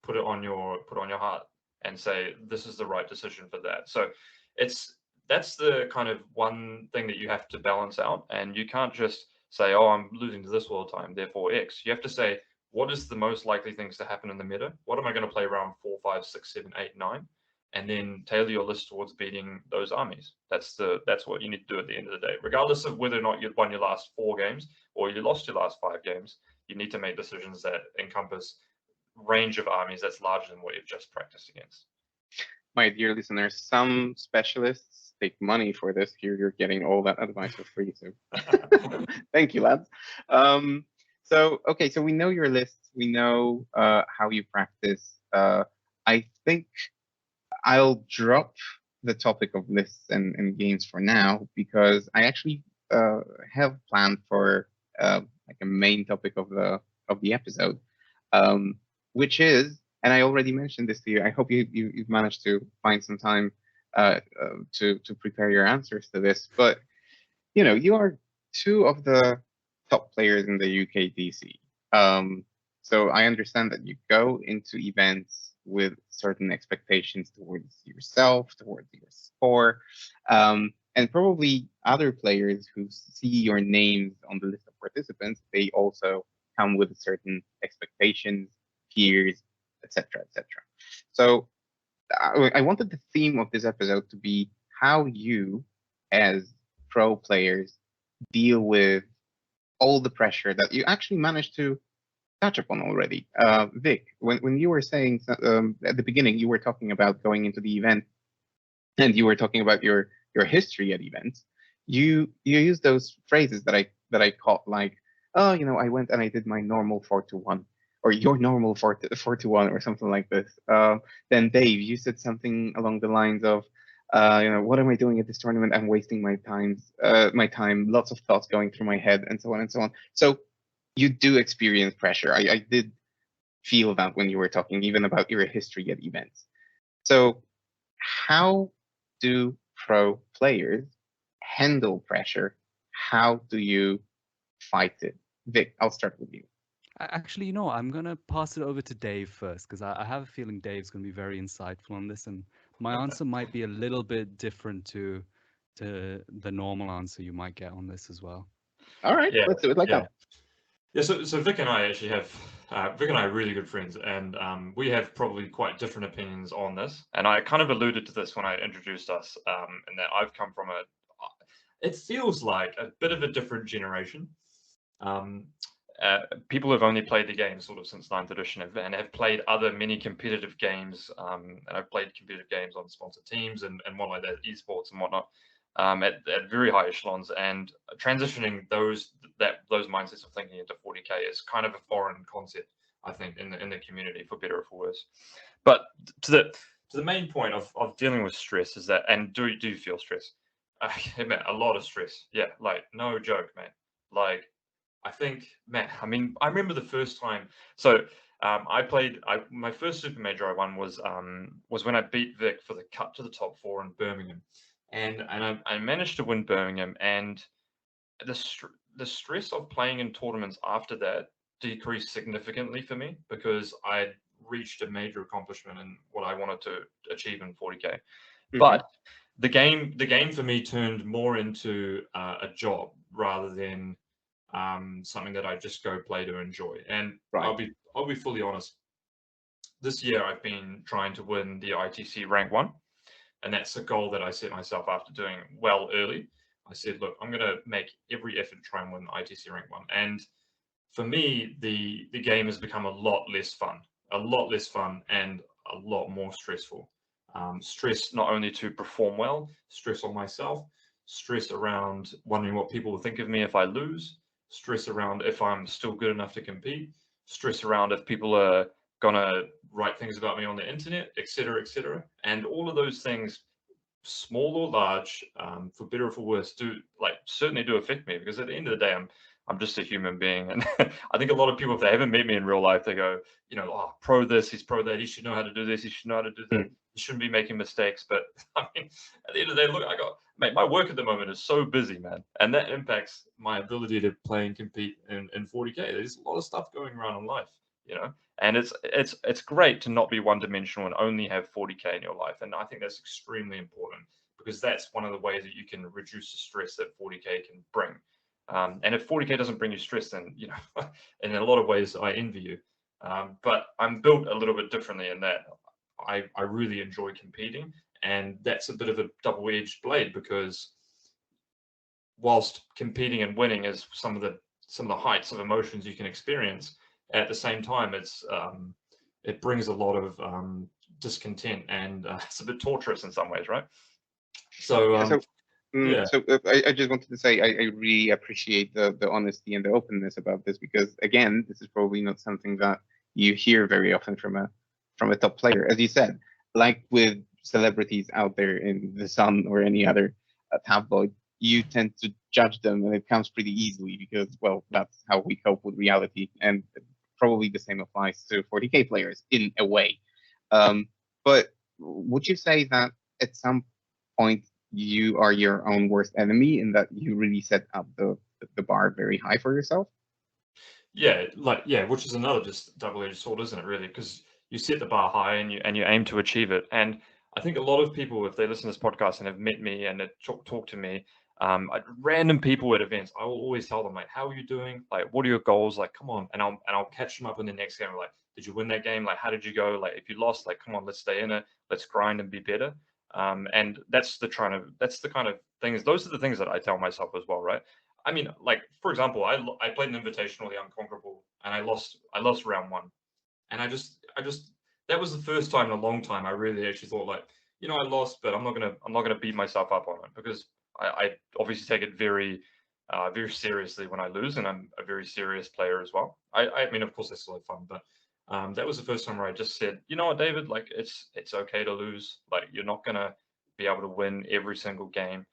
put it on your heart and say this is the right decision for that. So that's the kind of one thing that you have to balance out, and you can't just say, oh, I'm losing to this all the time, therefore X. You have to say, what is the most likely things to happen in the meta? What am I going to play round 4, 5, 6, 7, 8, 9? And then tailor your list towards beating those armies. That's what you need to do at the end of the day. Regardless of whether or not you've won your last 4 games or you lost your last 5 games, you need to make decisions that encompass range of armies that's larger than what you've just practiced against. My dear listeners, some specialists take money for this. Here you're getting all that advice for free. So thank you, lads. So we know your lists. We know how you practice. I think I'll drop the topic of lists and games for now, because I actually have planned for like a main topic of the episode, which is, and I already mentioned this to you. I hope you've managed to find some time to prepare your answers to this. But you know, you are 2 of the top players in the UKTC. So I understand that you go into events with certain expectations towards yourself, towards your score, and probably other players who see your names on the list of participants, they also come with certain expectations, fears, etc., etc. So I wanted the theme of this episode to be how you, as pro players, deal with all the pressure that you actually managed to touch upon already. Vik, when you were saying at the beginning, you were talking about going into the event, and you were talking about your history at events. You use those phrases that I caught, like, oh, you know, I went and I did my normal 4-1, or your normal 4-1, or something like this. Then Dave, you said something along the lines of, you know, what am I doing at this tournament? I'm wasting my time, lots of thoughts going through my head, and so on and so on. So you do experience pressure. I did feel that when you were talking even about your history at events. So how do pro players handle pressure? How do you fight it? Vik, I'll start with you. Actually, you know, I'm going to pass it over to Dave first, because I have a feeling Dave's going to be very insightful on this, and my answer might be a little bit different to the normal answer you might get on this as well. All right, let's do it like that. Yeah, so Vik and I actually have, Vik and I are really good friends, and we have probably quite different opinions on this. And I kind of alluded to this when I introduced us, and that I've come from it feels like a bit of a different generation. People have only played the game sort of since 9th edition and have played many competitive games, and I've played competitive games on sponsored teams and what like that, esports and whatnot. At very high echelons, and transitioning those mindsets of thinking into 40k is kind of a foreign concept, I think, in the community, for better or for worse. But to the main point of dealing with stress is that, and do you feel stress? Man, a lot of stress. Yeah, like no joke, man. Like I think, man, I mean, I remember the first time. So my first super major I won was when I beat Vik for the cut to the top 4 in Birmingham. And I managed to win Birmingham, and the stress of playing in tournaments after that decreased significantly for me, because I reached a major accomplishment in what I wanted to achieve in 40k. Mm-hmm. But the game for me turned more into a job rather than something that I just go play to enjoy. And right. I'll be fully honest, this year I've been trying to win the ITC rank 1, and that's a goal that I set myself after doing well early. I said, look, I'm going to make every effort to try and win the ITC rank 1. And for me, the game has become a lot less fun, and a lot more stressful. Stress not only to perform well, stress on myself, stress around wondering what people will think of me if I lose, stress around if I'm still good enough to compete, stress around if people are gonna write things about me on the internet, etc., etc. And all of those things, small or large, for better or for worse, certainly do affect me, because at the end of the day, I'm just a human being. And I think a lot of people, if they haven't met me in real life, they go, oh, pro this, he's pro that, he should know how to do this, he should know how to do that, he shouldn't be making mistakes. But I mean, at the end of the day, look, mate, my work at the moment is so busy, man, and that impacts my ability to play and compete in 40K. There's a lot of stuff going around in life, and it's great to not be one-dimensional and only have 40K in your life. And I think that's extremely important, because that's one of the ways that you can reduce the stress that 40K can bring. And if 40K doesn't bring you stress, then, in a lot of ways, I envy you. But I'm built a little bit differently in that I really enjoy competing, and that's a bit of a double-edged blade, because whilst competing and winning is some of the heights of emotions you can experience, at the same time, it brings a lot of discontent, and it's a bit torturous in some ways, right? So, I just wanted to say I really appreciate the honesty and the openness about this, because again, this is probably not something that you hear very often from a top player. As you said, like with celebrities out there in the Sun or any other tabloid, you tend to judge them, and it comes pretty easily, because, well, that's how we cope with reality, and probably the same applies to 40K players in a way. But would you say that at some point you are your own worst enemy, in that you really set up the bar very high for yourself? Yeah, which is another just double-edged sword, isn't it, really? Because you set the bar high and you aim to achieve it. And I think a lot of people, if they listen to this podcast and have met me and talk to me, random people at events, I will always tell them, like, how are you doing? Like, what are your goals? Like, come on. And I'll catch them up in the next game. Like, did you win that game? Like, how did you go? Like, if you lost, like, come on, let's stay in it. Let's grind and be better. And that's the kind of things. Those are the things that I tell myself as well, right? I mean, like, for example, I played an invitational, the Unconquerable, and I lost round 1. And I just that was the first time in a long time I really actually thought, like, I lost, but I'm not gonna beat myself up on it, because I obviously take it very very seriously when I lose, and I'm a very serious player as well. I mean, of course, I still have fun, but that was the first time where I just said, you know what, David, like, it's okay to lose. Like, you're not gonna be able to win every single game.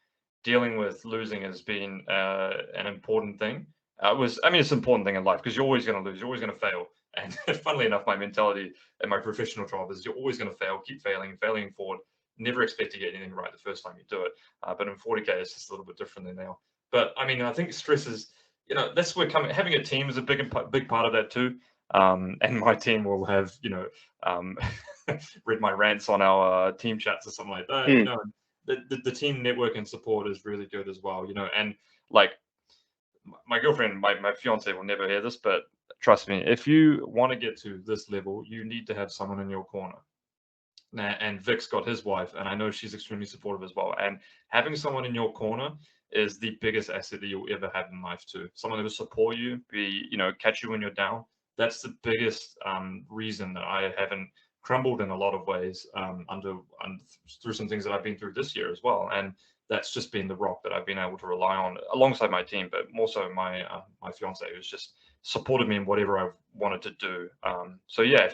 Dealing with losing has been an important thing. It's an important thing in life, because you're always going to lose, you're always going to fail. And funnily enough, my mentality in my professional job is you're always going to fail, keep failing forward, never expect to get anything right the first time you do it. But in 40K, it's just a little bit different than now. But I mean, I think stress is, that's where having a team is a big part of that too. And my team will have, read my rants on our team chats or something like that, The team network and support is really good as well, and like my girlfriend, my fiance will never hear this, but trust me, if you want to get to this level, you need to have someone in your corner. And Vik's got his wife, and I know she's extremely supportive as well. And having someone in your corner is the biggest asset that you'll ever have in life too. Someone that will support you, catch you when you're down. That's the biggest reason that I haven't crumbled in a lot of ways through some things that I've been through this year as well. And that's just been the rock that I've been able to rely on alongside my team, but more so my fiance, who's just supported me in whatever I've wanted to do. So yeah,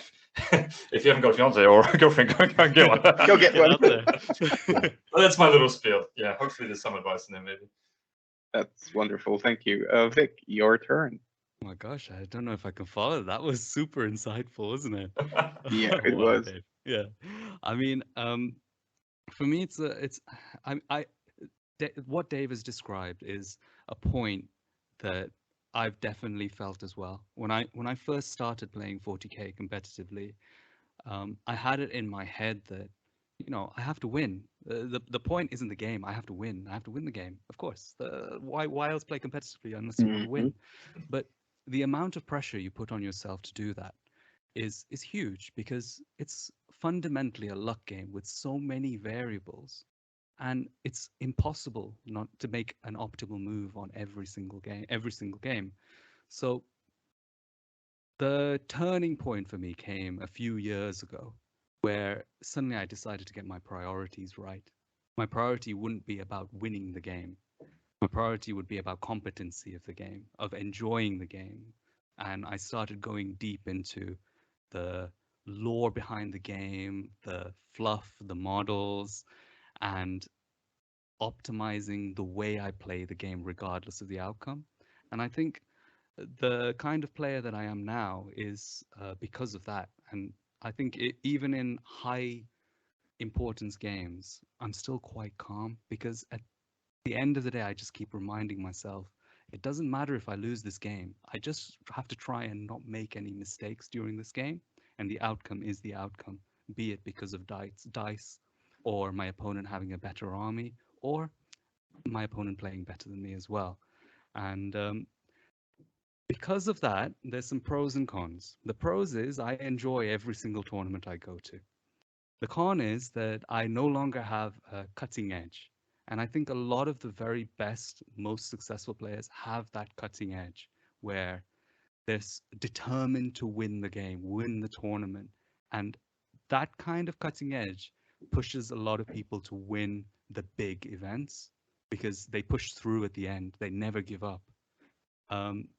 if you haven't got a fiance or a girlfriend, go and get one. Go get one. Well, that's my little spiel. Yeah, hopefully there's some advice in there, maybe. That's wonderful. Thank you. Vik, your turn. Oh my gosh, I don't know if I can follow. That was super insightful, wasn't it? Yeah, it Wow, was. Dave. Yeah, I mean, for me, what Dave has described is a point that I've definitely felt as well. When I first started playing 40K competitively, I had it in my head that, I have to win. The point isn't the game. I have to win. I have to win the game. Of course. Why else play competitively unless you want to win? But the amount of pressure you put on yourself to do that, is huge because it's fundamentally a luck game with so many variables, and it's impossible not to make an optimal move on every single game. So the turning point for me came a few years ago, where suddenly I decided to get my priorities right. My priority wouldn't be about winning the game. My priority would be about competency of the game, of enjoying the game. And I started going deep into the lore behind the game, the fluff, the models, and optimizing the way I play the game regardless of the outcome. And I think the kind of player that I am now is because of that. And I think even in high importance games, I'm still quite calm because at the end of the day, I just keep reminding myself, it doesn't matter if I lose this game. I just have to try and not make any mistakes during this game. And the outcome is the outcome, be it because of dice or my opponent having a better army or my opponent playing better than me as well. And because of that, there's some pros and cons. The pros is I enjoy every single tournament I go to. The con is that I no longer have a cutting edge. And I think a lot of the very best, most successful players have that cutting edge where they're determined to win the game, win the tournament. And that kind of cutting edge pushes a lot of people to win the big events because they push through at the end. They never give up.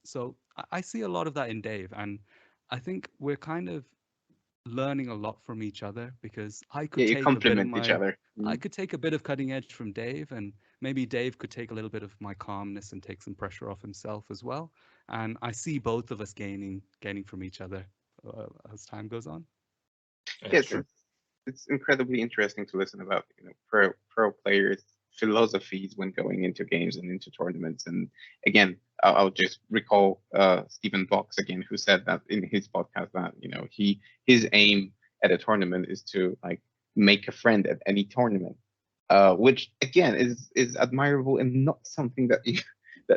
So I see a lot of that in Dave, and I think we're kind of learning a lot from each other because Yeah, you complement each other. I could take a bit of cutting edge from Dave, and maybe Dave could take a little bit of my calmness and take some pressure off himself as well. And I see both of us gaining from each other as time goes on. Yes, it's incredibly interesting to listen about, pro players' philosophies when going into games and into tournaments. And again, I'll just recall Stephen Box again, who said that in his podcast that his aim at a tournament is to like make a friend at any tournament, which again is admirable and not something that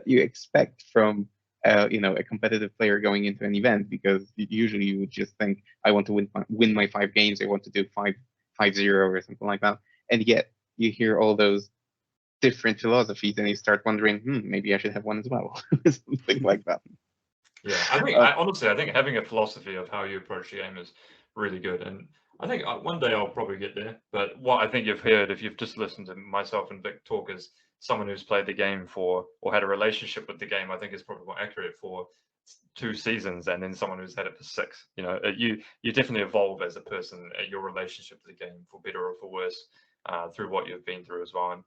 you expect from a competitive player going into an event, because usually you would just think, I want to win my 5 games, I want to do 5-0 or something like that, and yet you hear all those different philosophies and you start wondering, maybe I should have one as well, something like that. Yeah, I think honestly, I think having a philosophy of how you approach the game is really good, and I think one day I'll probably get there. But what I think you've heard, if you've just listened to myself and Vik talk, as someone who's played the game for or had a relationship with the game, I think is probably more accurate for 2 seasons, and then someone who's had it for 6. You definitely evolve as a person, your relationship to the game, for better or for worse, through what you've been through as well. And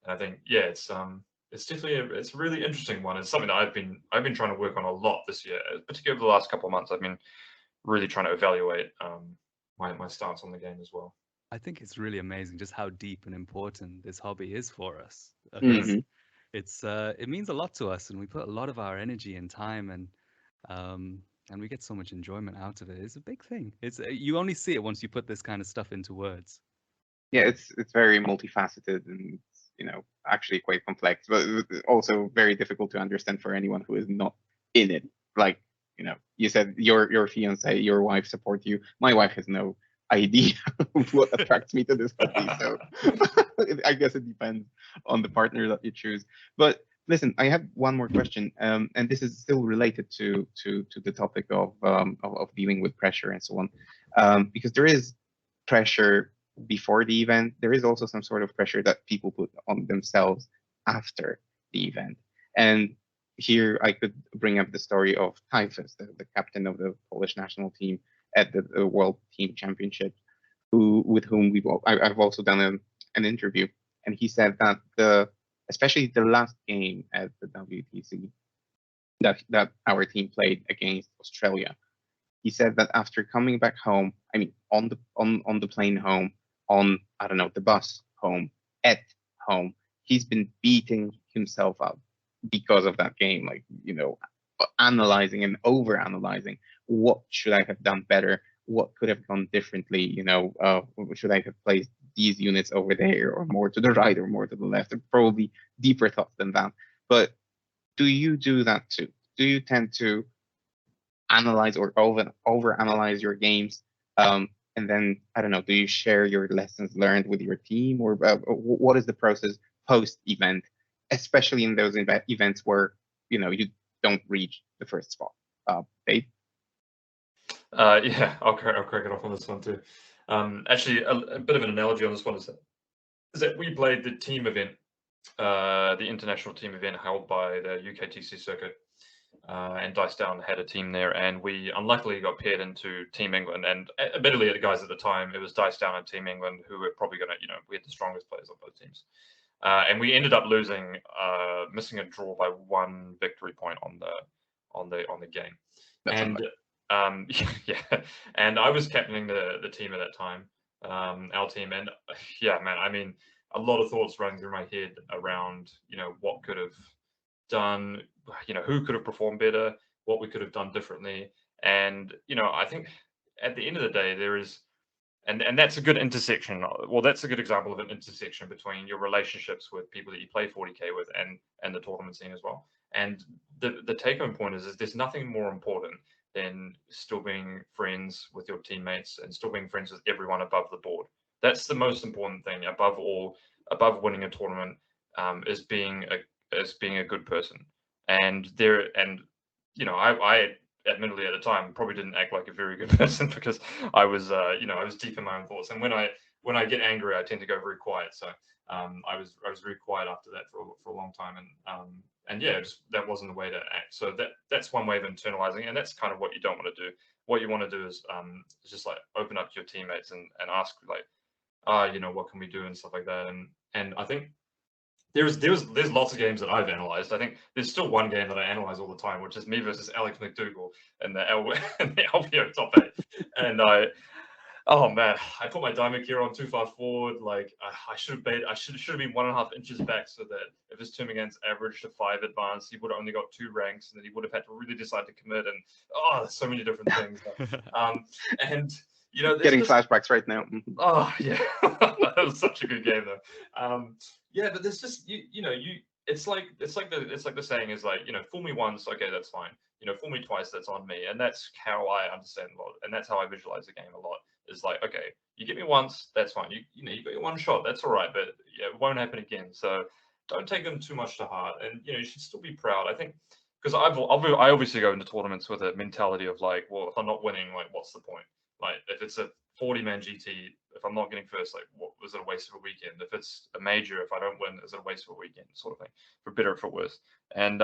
I think, yeah, it's definitely it's a really interesting one. It's something that I've been trying to work on a lot this year, particularly over the last couple of months. I've been really trying to evaluate my stance on the game as well. I think it's really amazing just how deep and important this hobby is for us. Mhm. It means a lot to us, and we put a lot of our energy and time, and we get so much enjoyment out of it. It's a big thing. It's you only see it once you put this kind of stuff into words. Yeah, it's very multifaceted and actually quite complex, but also very difficult to understand for anyone who is not in it. Like, you said your fiance, your wife support you. My wife has no idea of what attracts me to this hobby, so I guess it depends on the partner that you choose. But listen, I have one more question, and this is still related to the topic of dealing with pressure and so on, because there is pressure before the event. There is also some sort of pressure that people put on themselves after the event. And here I could bring up the story of Typhus, the captain of the Polish national team at the World Team Championship, with whom I've also done an interview, and he said that especially the last game at the WTC that our team played against Australia, he said that after coming back home, I mean, on the plane home, on, I don't know, the bus home, at home, he's been beating himself up because of that game, like, analyzing and over analyzing, what should I have done better, what could have gone differently, should I have placed these units over there, or more to the right, or more to the left, or probably deeper thoughts than that. But do you do that too? Do you tend to analyze or over analyze your games? And then, I don't know, do you share your lessons learned with your team, or what is the process post event, especially in those events where you don't reach the first spot? Dave? Yeah, I'll crack it off on this one too. Actually, a bit of an analogy on this one is that we played the team event, the international team event held by the UKTC circuit, and Dice Down had a team there, and we unluckily got paired into Team England. And admittedly, the guys at the time, it was Dice Down and Team England who were probably going to, we had the strongest players on both teams. And we ended up losing, missing a draw by 1 victory point on the game. That's and yeah, and I was captaining the team at that time, our team, and yeah, man, I mean, a lot of thoughts running through my head around, what could have done, who could have performed better, what we could have done differently. And, I think at the end of the day, there is, and that's a good intersection. Well, that's a good example of an intersection between your relationships with people that you play 40K with and the tournament scene as well. And the take home point is there's nothing more important than still being friends with your teammates and still being friends with everyone above the board. That's the most important thing above all, above winning a tournament, is being a good person. And I admittedly at the time probably didn't act like a very good person because I was I was deep in my own thoughts. And when I get angry, I tend to go very quiet. So I was very quiet after that for a long time. And yeah, that wasn't the way to act. So that's one way of internalizing, and that's kind of what you don't want to do. What you want to do is just like open up to your teammates and ask like, what can we do and stuff like that. And I think there's lots of games that I've analyzed. I think there's still one game that I analyze all the time, which is me versus Alex McDougall in the LVO top 8. And oh man, I put my diamond gear on too far forward. Like I should have been 1.5 inches back so that if his term against average to 5 advanced, he would have only got 2 ranks, and then he would have had to really decide to commit. And there's so many different things. And getting flashbacks right now. Oh yeah, that was such a good game though. Yeah, but there's just it's like the saying is like, fool me once, okay, that's fine. Fool me twice, that's on me. And that's how I understand a lot, and that's how I visualize the game a lot. Is like, okay, you get me once, that's fine. You got your one shot, that's all right, but yeah, it won't happen again. So don't take them too much to heart, and you should still be proud. I think because I obviously go into tournaments with a mentality of like, well, if I'm not winning, like, what's the point? Like, if it's a 40-man GT, if I'm not getting first, like, what was it, a waste of a weekend? If it's a major, if I don't win, is it a waste of a weekend, sort of thing, for better or for worse? And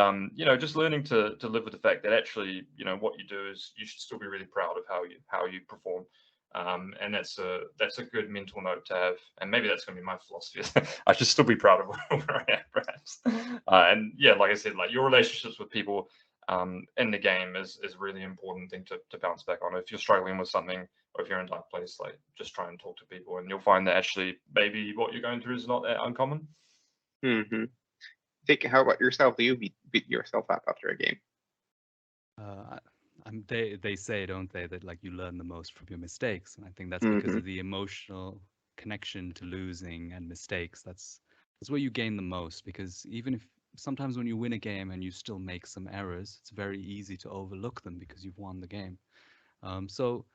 just learning to live with the fact that actually, what you do is you should still be really proud of how you perform. And that's a good mental note to have, and maybe that's going to be my philosophy. I should still be proud of where I am, perhaps. And yeah, like I said, like your relationships with people in the game is a really important thing to bounce back on. If you're struggling with something, or if you're in a dark place, like just try and talk to people, and you'll find that actually maybe what you're going through is not that uncommon. Mm-hmm. Vik, how about yourself? Do you beat yourself up after a game? They say, don't they, that like you learn the most from your mistakes, and I think that's because of the emotional connection to losing and mistakes. That's where you gain the most, because even if sometimes when you win a game and you still make some errors, it's very easy to overlook them because you've won the game. So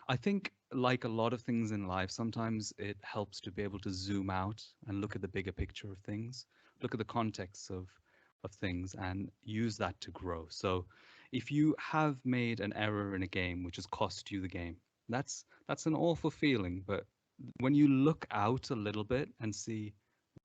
I think, like a lot of things in life, sometimes it helps to be able to zoom out and look at the bigger picture of things, look at the context of things, and use that to grow. So if you have made an error in a game which has cost you the game, that's an awful feeling. But when you look out a little bit and see,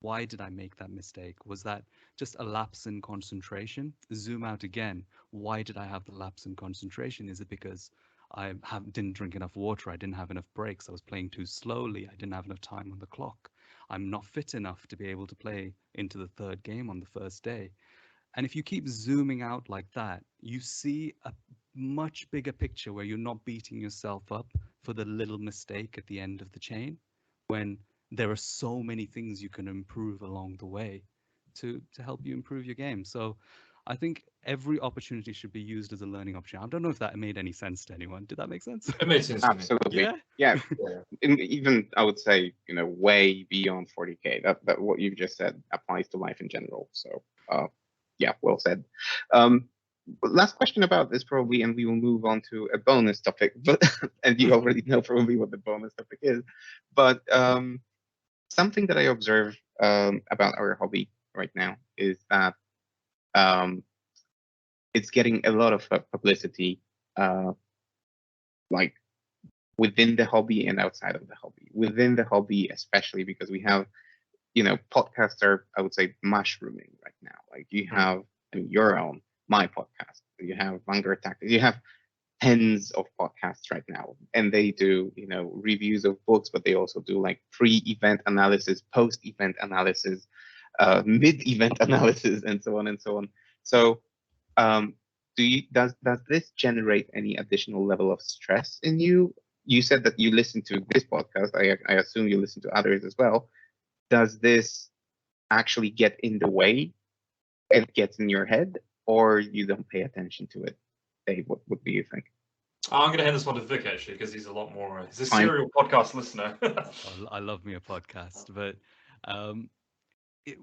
why did I make that mistake? Was that just a lapse in concentration? Zoom out again. Why did I have the lapse in concentration? Is it because I didn't drink enough water? I didn't have enough breaks. I was playing too slowly. I didn't have enough time on the clock. I'm not fit enough to be able to play into the third game on the first day. And if you keep zooming out like that, you see a much bigger picture where you're not beating yourself up for the little mistake at the end of the chain, when there are so many things you can improve along the way to help you improve your game. So I think every opportunity should be used as a learning opportunity. I don't know if that made any sense to anyone. Did that make sense? It made sense. Absolutely. Yeah. Yeah. Even I would say, way beyond 40K. That what you've just said applies to life in general. So yeah, well said. last question about this probably, and we will move on to a bonus topic. But and you already know probably what the bonus topic is. But something that I observe about our hobby right now is that it's getting a lot of publicity, like within the hobby and outside of the hobby. Within the hobby, especially because we have, podcasts are, I would say, mushrooming right now. Like you have your own, my podcast, you have Vanguard Tactics, you have tens of podcasts right now, and they do, reviews of books, but they also do like pre-event analysis, post-event analysis, mid-event analysis, and so on and so on. So, does this generate any additional level of stress in you? You said that you listen to this podcast. I assume you listen to others as well. Does this actually get in the way? It gets in your head, or you don't pay attention to it? Dave, what do you think? I'm going to hand this one to Vik, actually, because he's a lot more, he's a serial podcast listener. I love me a podcast, but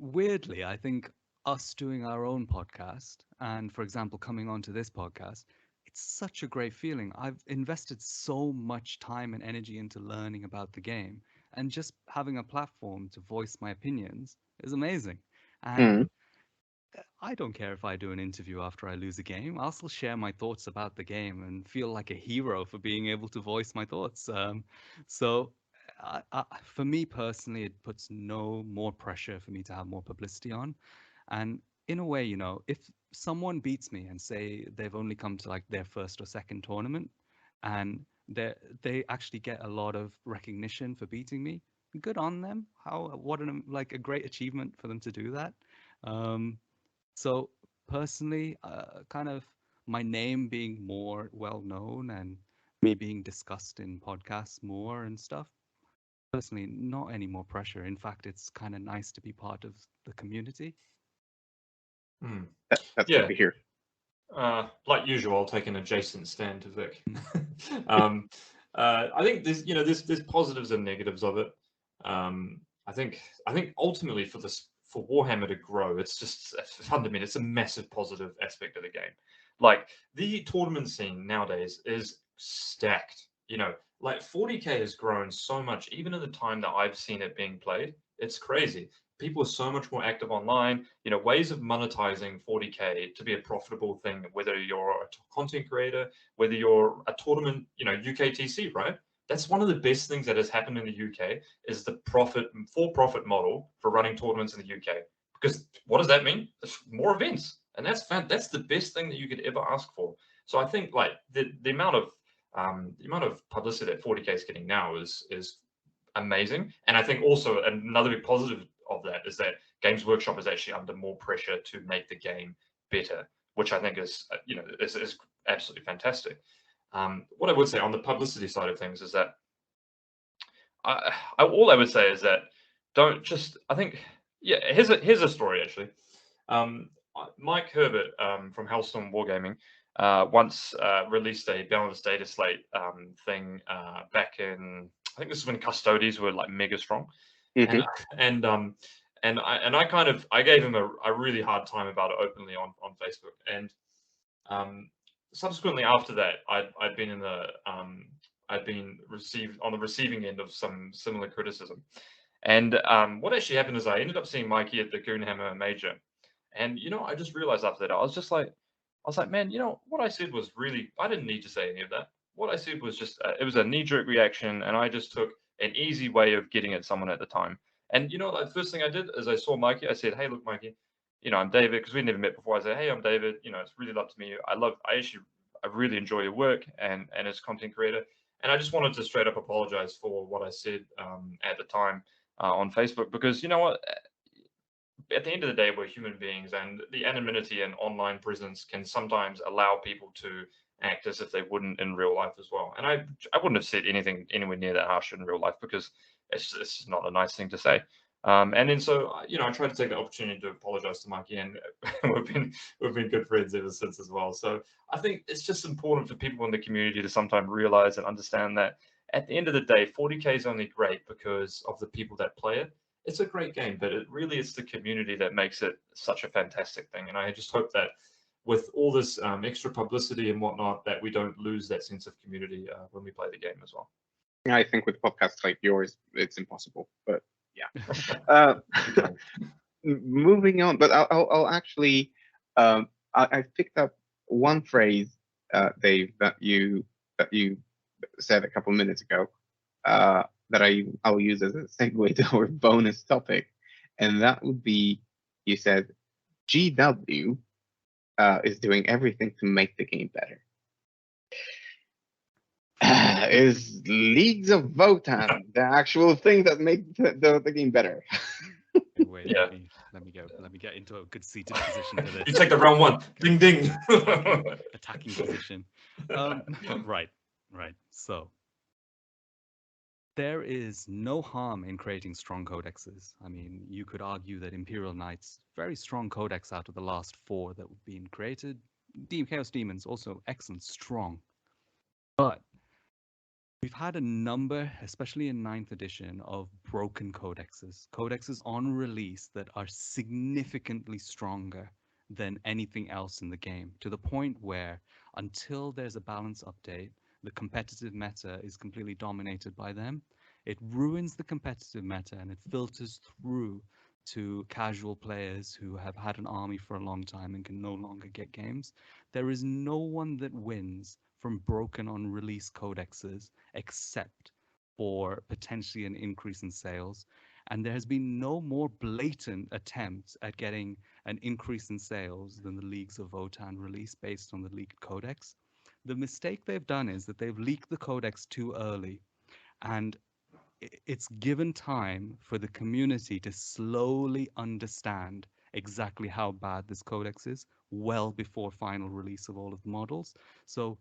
weirdly, I think us doing our own podcast and, for example, coming onto this podcast, it's such a great feeling. I've invested so much time and energy into learning about the game, and just having a platform to voice my opinions is amazing. And I don't care if I do an interview after I lose a game. I'll still share my thoughts about the game and feel like a hero for being able to voice my thoughts. So for me personally, it puts no more pressure for me to have more publicity on. And in a way, if someone beats me and say they've only come to like their first or second tournament, and they actually get a lot of recognition for beating me, good on them. What a great achievement for them to do that. So personally, kind of my name being more well known and me being discussed in podcasts more and stuff, personally, not any more pressure. In fact, it's kind of nice to be part of the community. That's good to hear. Like usual, I'll take an adjacent stand to Vik. I think there's positives and negatives of it. I think ultimately for Warhammer to grow, it's just fundamentally it's a massive positive aspect of the game. Like the tournament scene nowadays is stacked. Like 40K has grown so much, even in the time that I've seen it being played. It's crazy. People are so much more active online. Ways of monetizing 40K to be a profitable thing, whether you're a content creator, whether you're a tournament, UKTC, right? That's one of the best things that has happened in the UK is the for-profit model for running tournaments in the UK. Because what does that mean? It's more events, and that's the best thing that you could ever ask for. So I think like the amount of publicity that 40K is getting now is amazing. And I think also another big positive of that is that Games Workshop is actually under more pressure to make the game better, which I think is is absolutely fantastic. What I would say on the publicity side of things is that all I would say is that don't just, I think, here's a story actually. Mike Herbert from Hellstorm Wargaming once released a balanced data slate thing back in, I think this is when Custodies were like mega strong. And I gave him a really hard time about it openly on Facebook. And subsequently after that, I'd been received on the receiving end of some similar criticism. And what actually happened is I ended up seeing Mikey at the Goonhammer Major. And I just realized after that, I was like, man, what I said was really, I didn't need to say any of that. What I said was just, it was a knee-jerk reaction, and I just took an easy way of getting at someone at the time. And the first thing I did is I saw Mikey. I said, hey, look, Mikey, I'm David, because we'd never met before. I said, hey, I'm David. It's really love to meet you. I really enjoy your work and as a content creator. And I just wanted to straight up apologize for what I said at the time on Facebook, because you know what? At the end of the day, we're human beings, and the anonymity and online presence can sometimes allow people to act as if they wouldn't in real life as well. And I wouldn't have said anything anywhere near that harsh in real life, because it's just not a nice thing to say. And then so I tried to take the opportunity to apologize to Mikey, and we've been good friends ever since as well. So I think it's just important for people in the community to sometimes realize and understand that at the end of the day, 40K is only great because of the people that play it. It's a great game, but it really is the community that makes it such a fantastic thing. And I just hope that with all this extra publicity and whatnot, that we don't lose that sense of community when we play the game as well. I think with podcasts like yours, it's impossible. But yeah. Moving on, but I'll actually, I picked up one phrase, Dave, that you said a couple minutes ago, that I'll use as a segue to our bonus topic, and that would be, you said, GW is doing everything to make the game better. Is Leagues of Votan the actual thing that make the game better? Wait, Yeah. let me get into a good seated position for this. You take the round one. Ding ding. Attacking position. Right. So there is no harm in creating strong codexes. I mean, you could argue that Imperial Knights, very strong codex out of the last 4 that have been created. Chaos Demons, also excellent, strong. But we've had a number, especially in 9th edition, of broken codexes. Codexes on release that are significantly stronger than anything else in the game, to the point where until there's a balance update, the competitive meta is completely dominated by them. It ruins the competitive meta and it filters through to casual players who have had an army for a long time and can no longer get games. There is no one that wins from broken on release codexes except for potentially an increase in sales. And there has been no more blatant attempt at getting an increase in sales than the Leagues of Votan release based on the leaked codex. The mistake they've done is that they've leaked the codex too early, and it's given time for the community to slowly understand exactly how bad this codex is well before final release of all of the models. So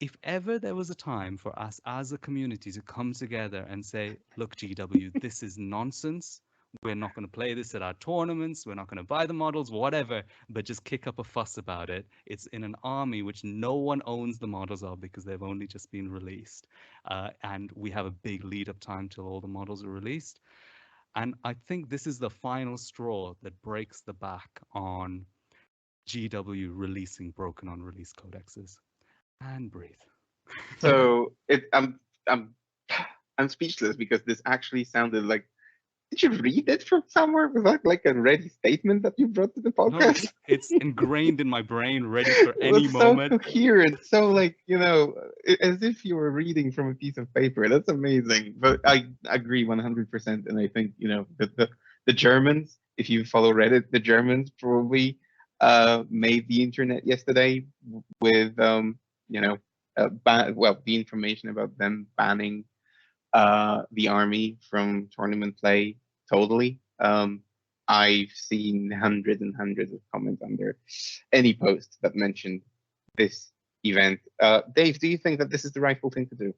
if ever there was a time for us as a community to come together and say, look, GW, this is nonsense. We're not going to play this at our tournaments. We're not going to buy the models, whatever, but just kick up a fuss about it. It's in an army which no one owns the models of because they've only just been released. And we have a big lead up time till all the models are released. And I think this is the final straw that breaks the back on GW releasing broken on release codexes. And breathe. So I'm speechless because this actually sounded like. Did you read it from somewhere? Was that like a ready statement that you brought to the podcast? No, it's ingrained in my brain, ready for any it was moment. So coherent, so like, as if you were reading from a piece of paper. That's amazing. But I agree 100%, and I think the Germans, if you follow Reddit, the Germans probably made the internet yesterday with the information about them banning the army from tournament play totally. I've seen hundreds and hundreds of comments under any post that mentioned this event. Dave, do you think that this is the rightful thing to do?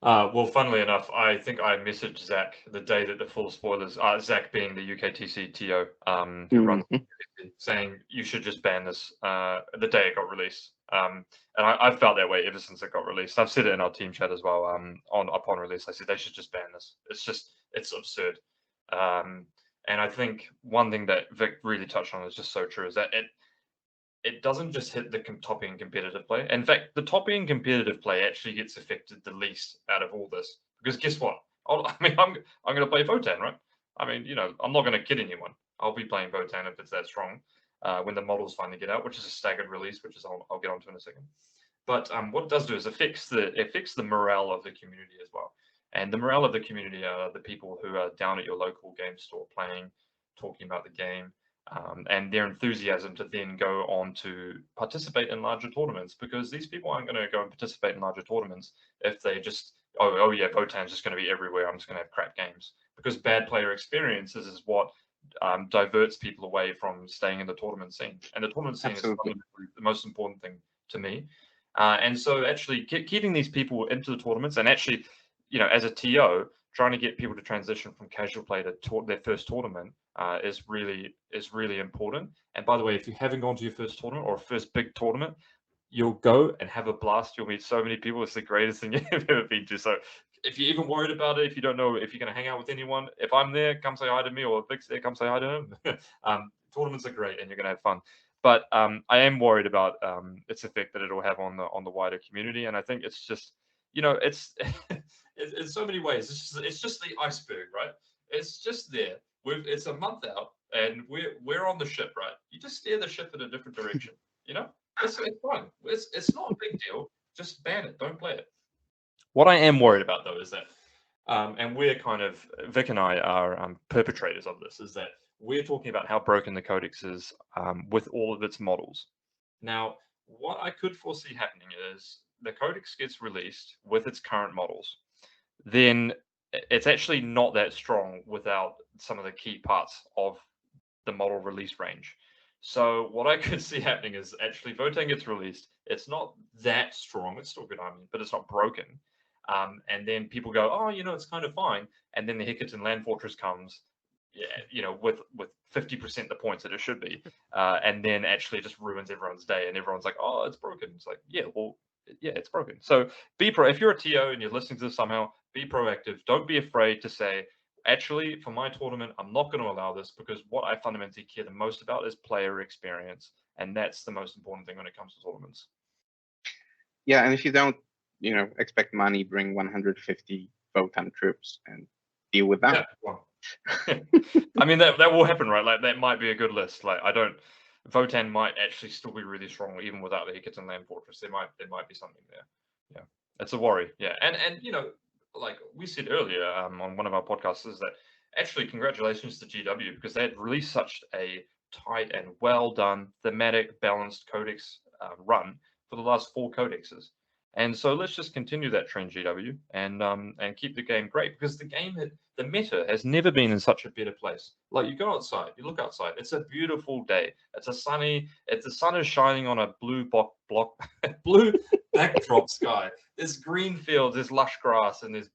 Well, funnily enough, I think I messaged Zach the day that the full spoilers, Zach being the UKTC TO, who runs saying you should just ban this the day it got released. And I've felt that way ever since it got released. I've said it in our team chat as well. Upon release, I said they should just ban this. It's absurd. And I think one thing that Vik really touched on is just so true, is that it doesn't just hit the top end competitive play. In fact, the top end competitive play actually gets affected the least out of all this, because guess what? I'm going to play Votan, right? I mean, I'm not going to kid anyone. I'll be playing Votan if it's that strong when the models finally get out, which is a staggered release, which is I'll get onto in a second. But what it does do is it affects the morale of the community as well. And the morale of the community are the people who are down at your local game store playing, talking about the game, and their enthusiasm to then go on to participate in larger tournaments, because these people aren't going to go and participate in larger tournaments if they just, oh yeah, Votan's just going to be everywhere. I'm just going to have crap games, because bad player experiences is what diverts people away from staying in the tournament scene. And the tournament scene Absolutely. is the most important thing to me. And so actually keeping these people into the tournaments, and actually, as a TO, trying to get people to transition from casual play to their first tournament is really important. And by the way, if you haven't gone to your first tournament or first big tournament, you'll go and have a blast. You'll meet so many people. It's the greatest thing you've ever been to. So if you're even worried about it, if you don't know if you're going to hang out with anyone, if I'm there, come say hi to me, or if Vik's there, come say hi to him. Tournaments are great and you're going to have fun. But I am worried about its effect that it'll have on the wider community, and I think it's just, it's in so many ways it's just the iceberg, right? It's just there. It's a month out, and we're on the ship, right? You just steer the ship in a different direction, It's fine. It's not a big deal. Just ban it. Don't play it. What I am worried about, though, is that, and we're kind of, Vik and I are perpetrators of this, is that we're talking about how broken the codex is with all of its models. Now, what I could foresee happening is the codex gets released with its current models. Then it's actually not that strong without some of the key parts of the model release range. So what I could see happening is actually Votann gets released. It's not that strong. It's still a good army, but it's not broken. And then people go, oh, it's kind of fine. And then the Hecate Land Fortress comes, with 50% the points that it should be. And then actually just ruins everyone's day. And everyone's like, oh, it's broken. It's like, yeah, well, yeah, it's broken. So if you're a TO and you're listening to this somehow, be proactive. Don't be afraid to say, actually, for my tournament, I'm not going to allow this, because what I fundamentally care the most about is player experience. And that's the most important thing when it comes to tournaments. Yeah, and if you don't, expect money, bring 150 Votann troops and deal with that. Yeah, well, I mean, that will happen, right? Like, that might be a good list. Like, Votann might actually still be really strong even without the Hecate Land Fortress. There might be something there. Yeah, it's a worry. Yeah, and like we said earlier on one of our podcasts, is that actually congratulations to GW, because they had released such a tight and well done thematic balanced codex run for the last 4 codexes. And so let's just continue that trend, GW, and keep the game great, because the meta has never been in such a better place. Like, you go outside, you look outside, it's a beautiful day. The sun is shining on a blue blue backdrop sky. There's green fields, there's lush grass, and there's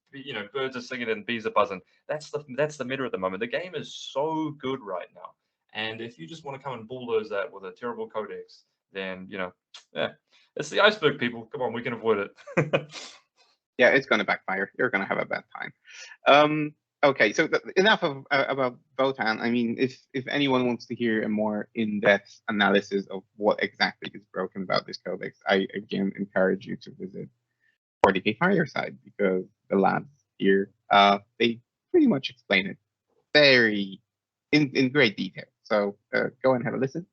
birds are singing and bees are buzzing. That's the meta at the moment. The game is so good right now, and if you just want to come and bulldoze that with a terrible codex, then yeah. It's the iceberg, people. Come on, we can avoid it. Yeah, it's going to backfire. You're going to have a bad time. Okay, so enough about Votann. I mean, if anyone wants to hear a more in-depth analysis of what exactly is broken about this codex, I again encourage you to visit 40K Fireside, because the lads here, they pretty much explain it very in great detail. So go and have a listen.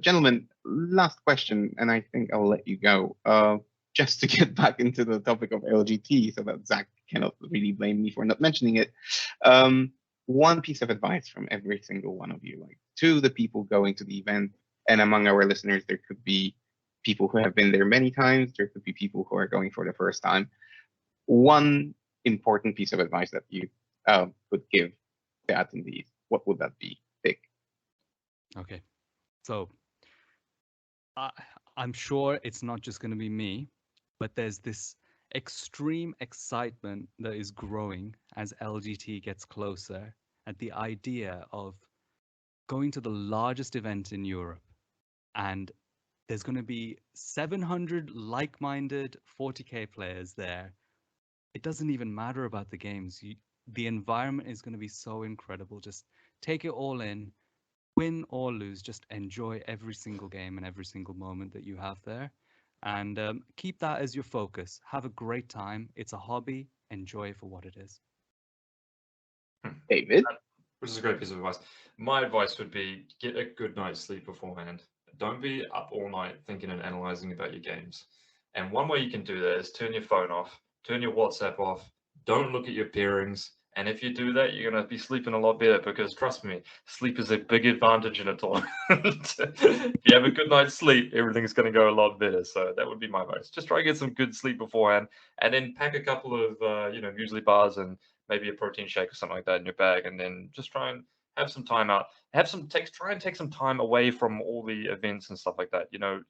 Gentlemen, last question, and I think I'll let you go. Just to get back into the topic of LGT, so that Zach cannot really blame me for not mentioning it. One piece of advice from every single one of you, like to the people going to the event, and among our listeners, there could be people who have been there many times. There could be people who are going for the first time. One important piece of advice that you would give the attendees, what would that be, Vik? Okay. So I'm sure it's not just going to be me, but there's this extreme excitement that is growing as LGT gets closer at the idea of going to the largest event in Europe. And there's going to be 700 like-minded 40K players there. It doesn't even matter about the games. The environment is going to be so incredible. Just take it all in. Win or lose, just enjoy every single game and every single moment that you have there, and keep that as your focus. Have a great time. It's a hobby. Enjoy it for what it is. David? Which is a great piece of advice. My advice would be, get a good night's sleep beforehand. Don't be up all night thinking and analyzing about your games. And one way you can do that is turn your phone off, turn your WhatsApp off, don't look at your pairings. And if you do that, you're going to be sleeping a lot better, because trust me, sleep is a big advantage in a tournament. If you have a good night's sleep, everything's going to go a lot better. So that would be my advice. Just try to get some good sleep beforehand, and then pack a couple of, muesli bars and maybe a protein shake or something like that in your bag. And then just try and have some time out. Try and take some time away from all the events and stuff like that.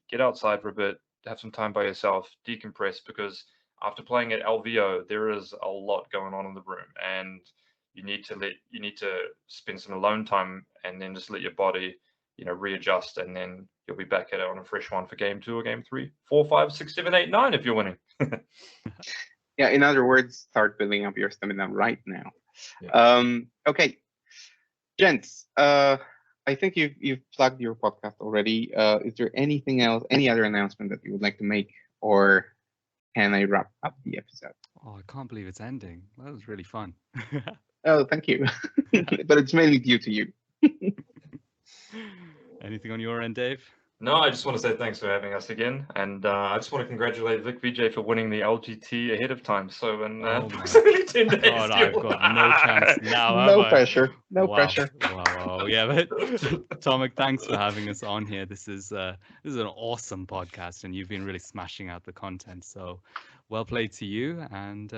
Get outside for a bit, have some time by yourself, decompress, because after playing at LVO, there is a lot going on in the room, and you need to spend some alone time, and then just let your body, readjust, and then you'll be back at it on a fresh one for game 2 or game 3, 4, 5, 6, 7, 8, 9 if you're winning. Yeah, in other words, start building up your stamina right now. Yeah. Okay, gents, I think you've plugged your podcast already. Is there anything else, any other announcement that you would like to make, or can I wrap up the episode? Oh, I can't believe it's ending. That was really fun. Oh, thank you. But it's mainly due to you. Anything on your end, Dave? No, I just want to say thanks for having us again, and I just want to congratulate Vik Vijay for winning the LGT ahead of time. So in Oh my approximately 10 days. God, I've got no chance now, have No I? pressure. No Wow. pressure. Wow. Yeah, but Tomek, thanks for having us on here. This is an awesome podcast, and you've been really smashing out the content. So, well played to you. And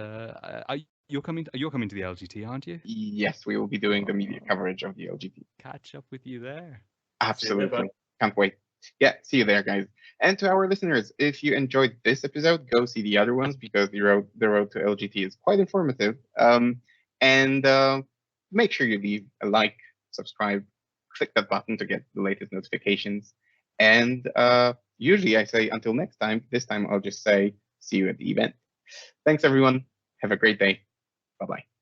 you're coming to the LGT, aren't you? Yes, we will be doing the media coverage of the LGT. Catch up with you there. Absolutely. Can't wait. Yeah, see you there, guys. And to our listeners, if you enjoyed this episode, go see the other ones because the road to LGT is quite informative. And make sure you leave a like, subscribe, click that button to get the latest notifications. And usually I say until next time. This time I'll just say see you at the event. Thanks, everyone. Have a great day. Bye-bye.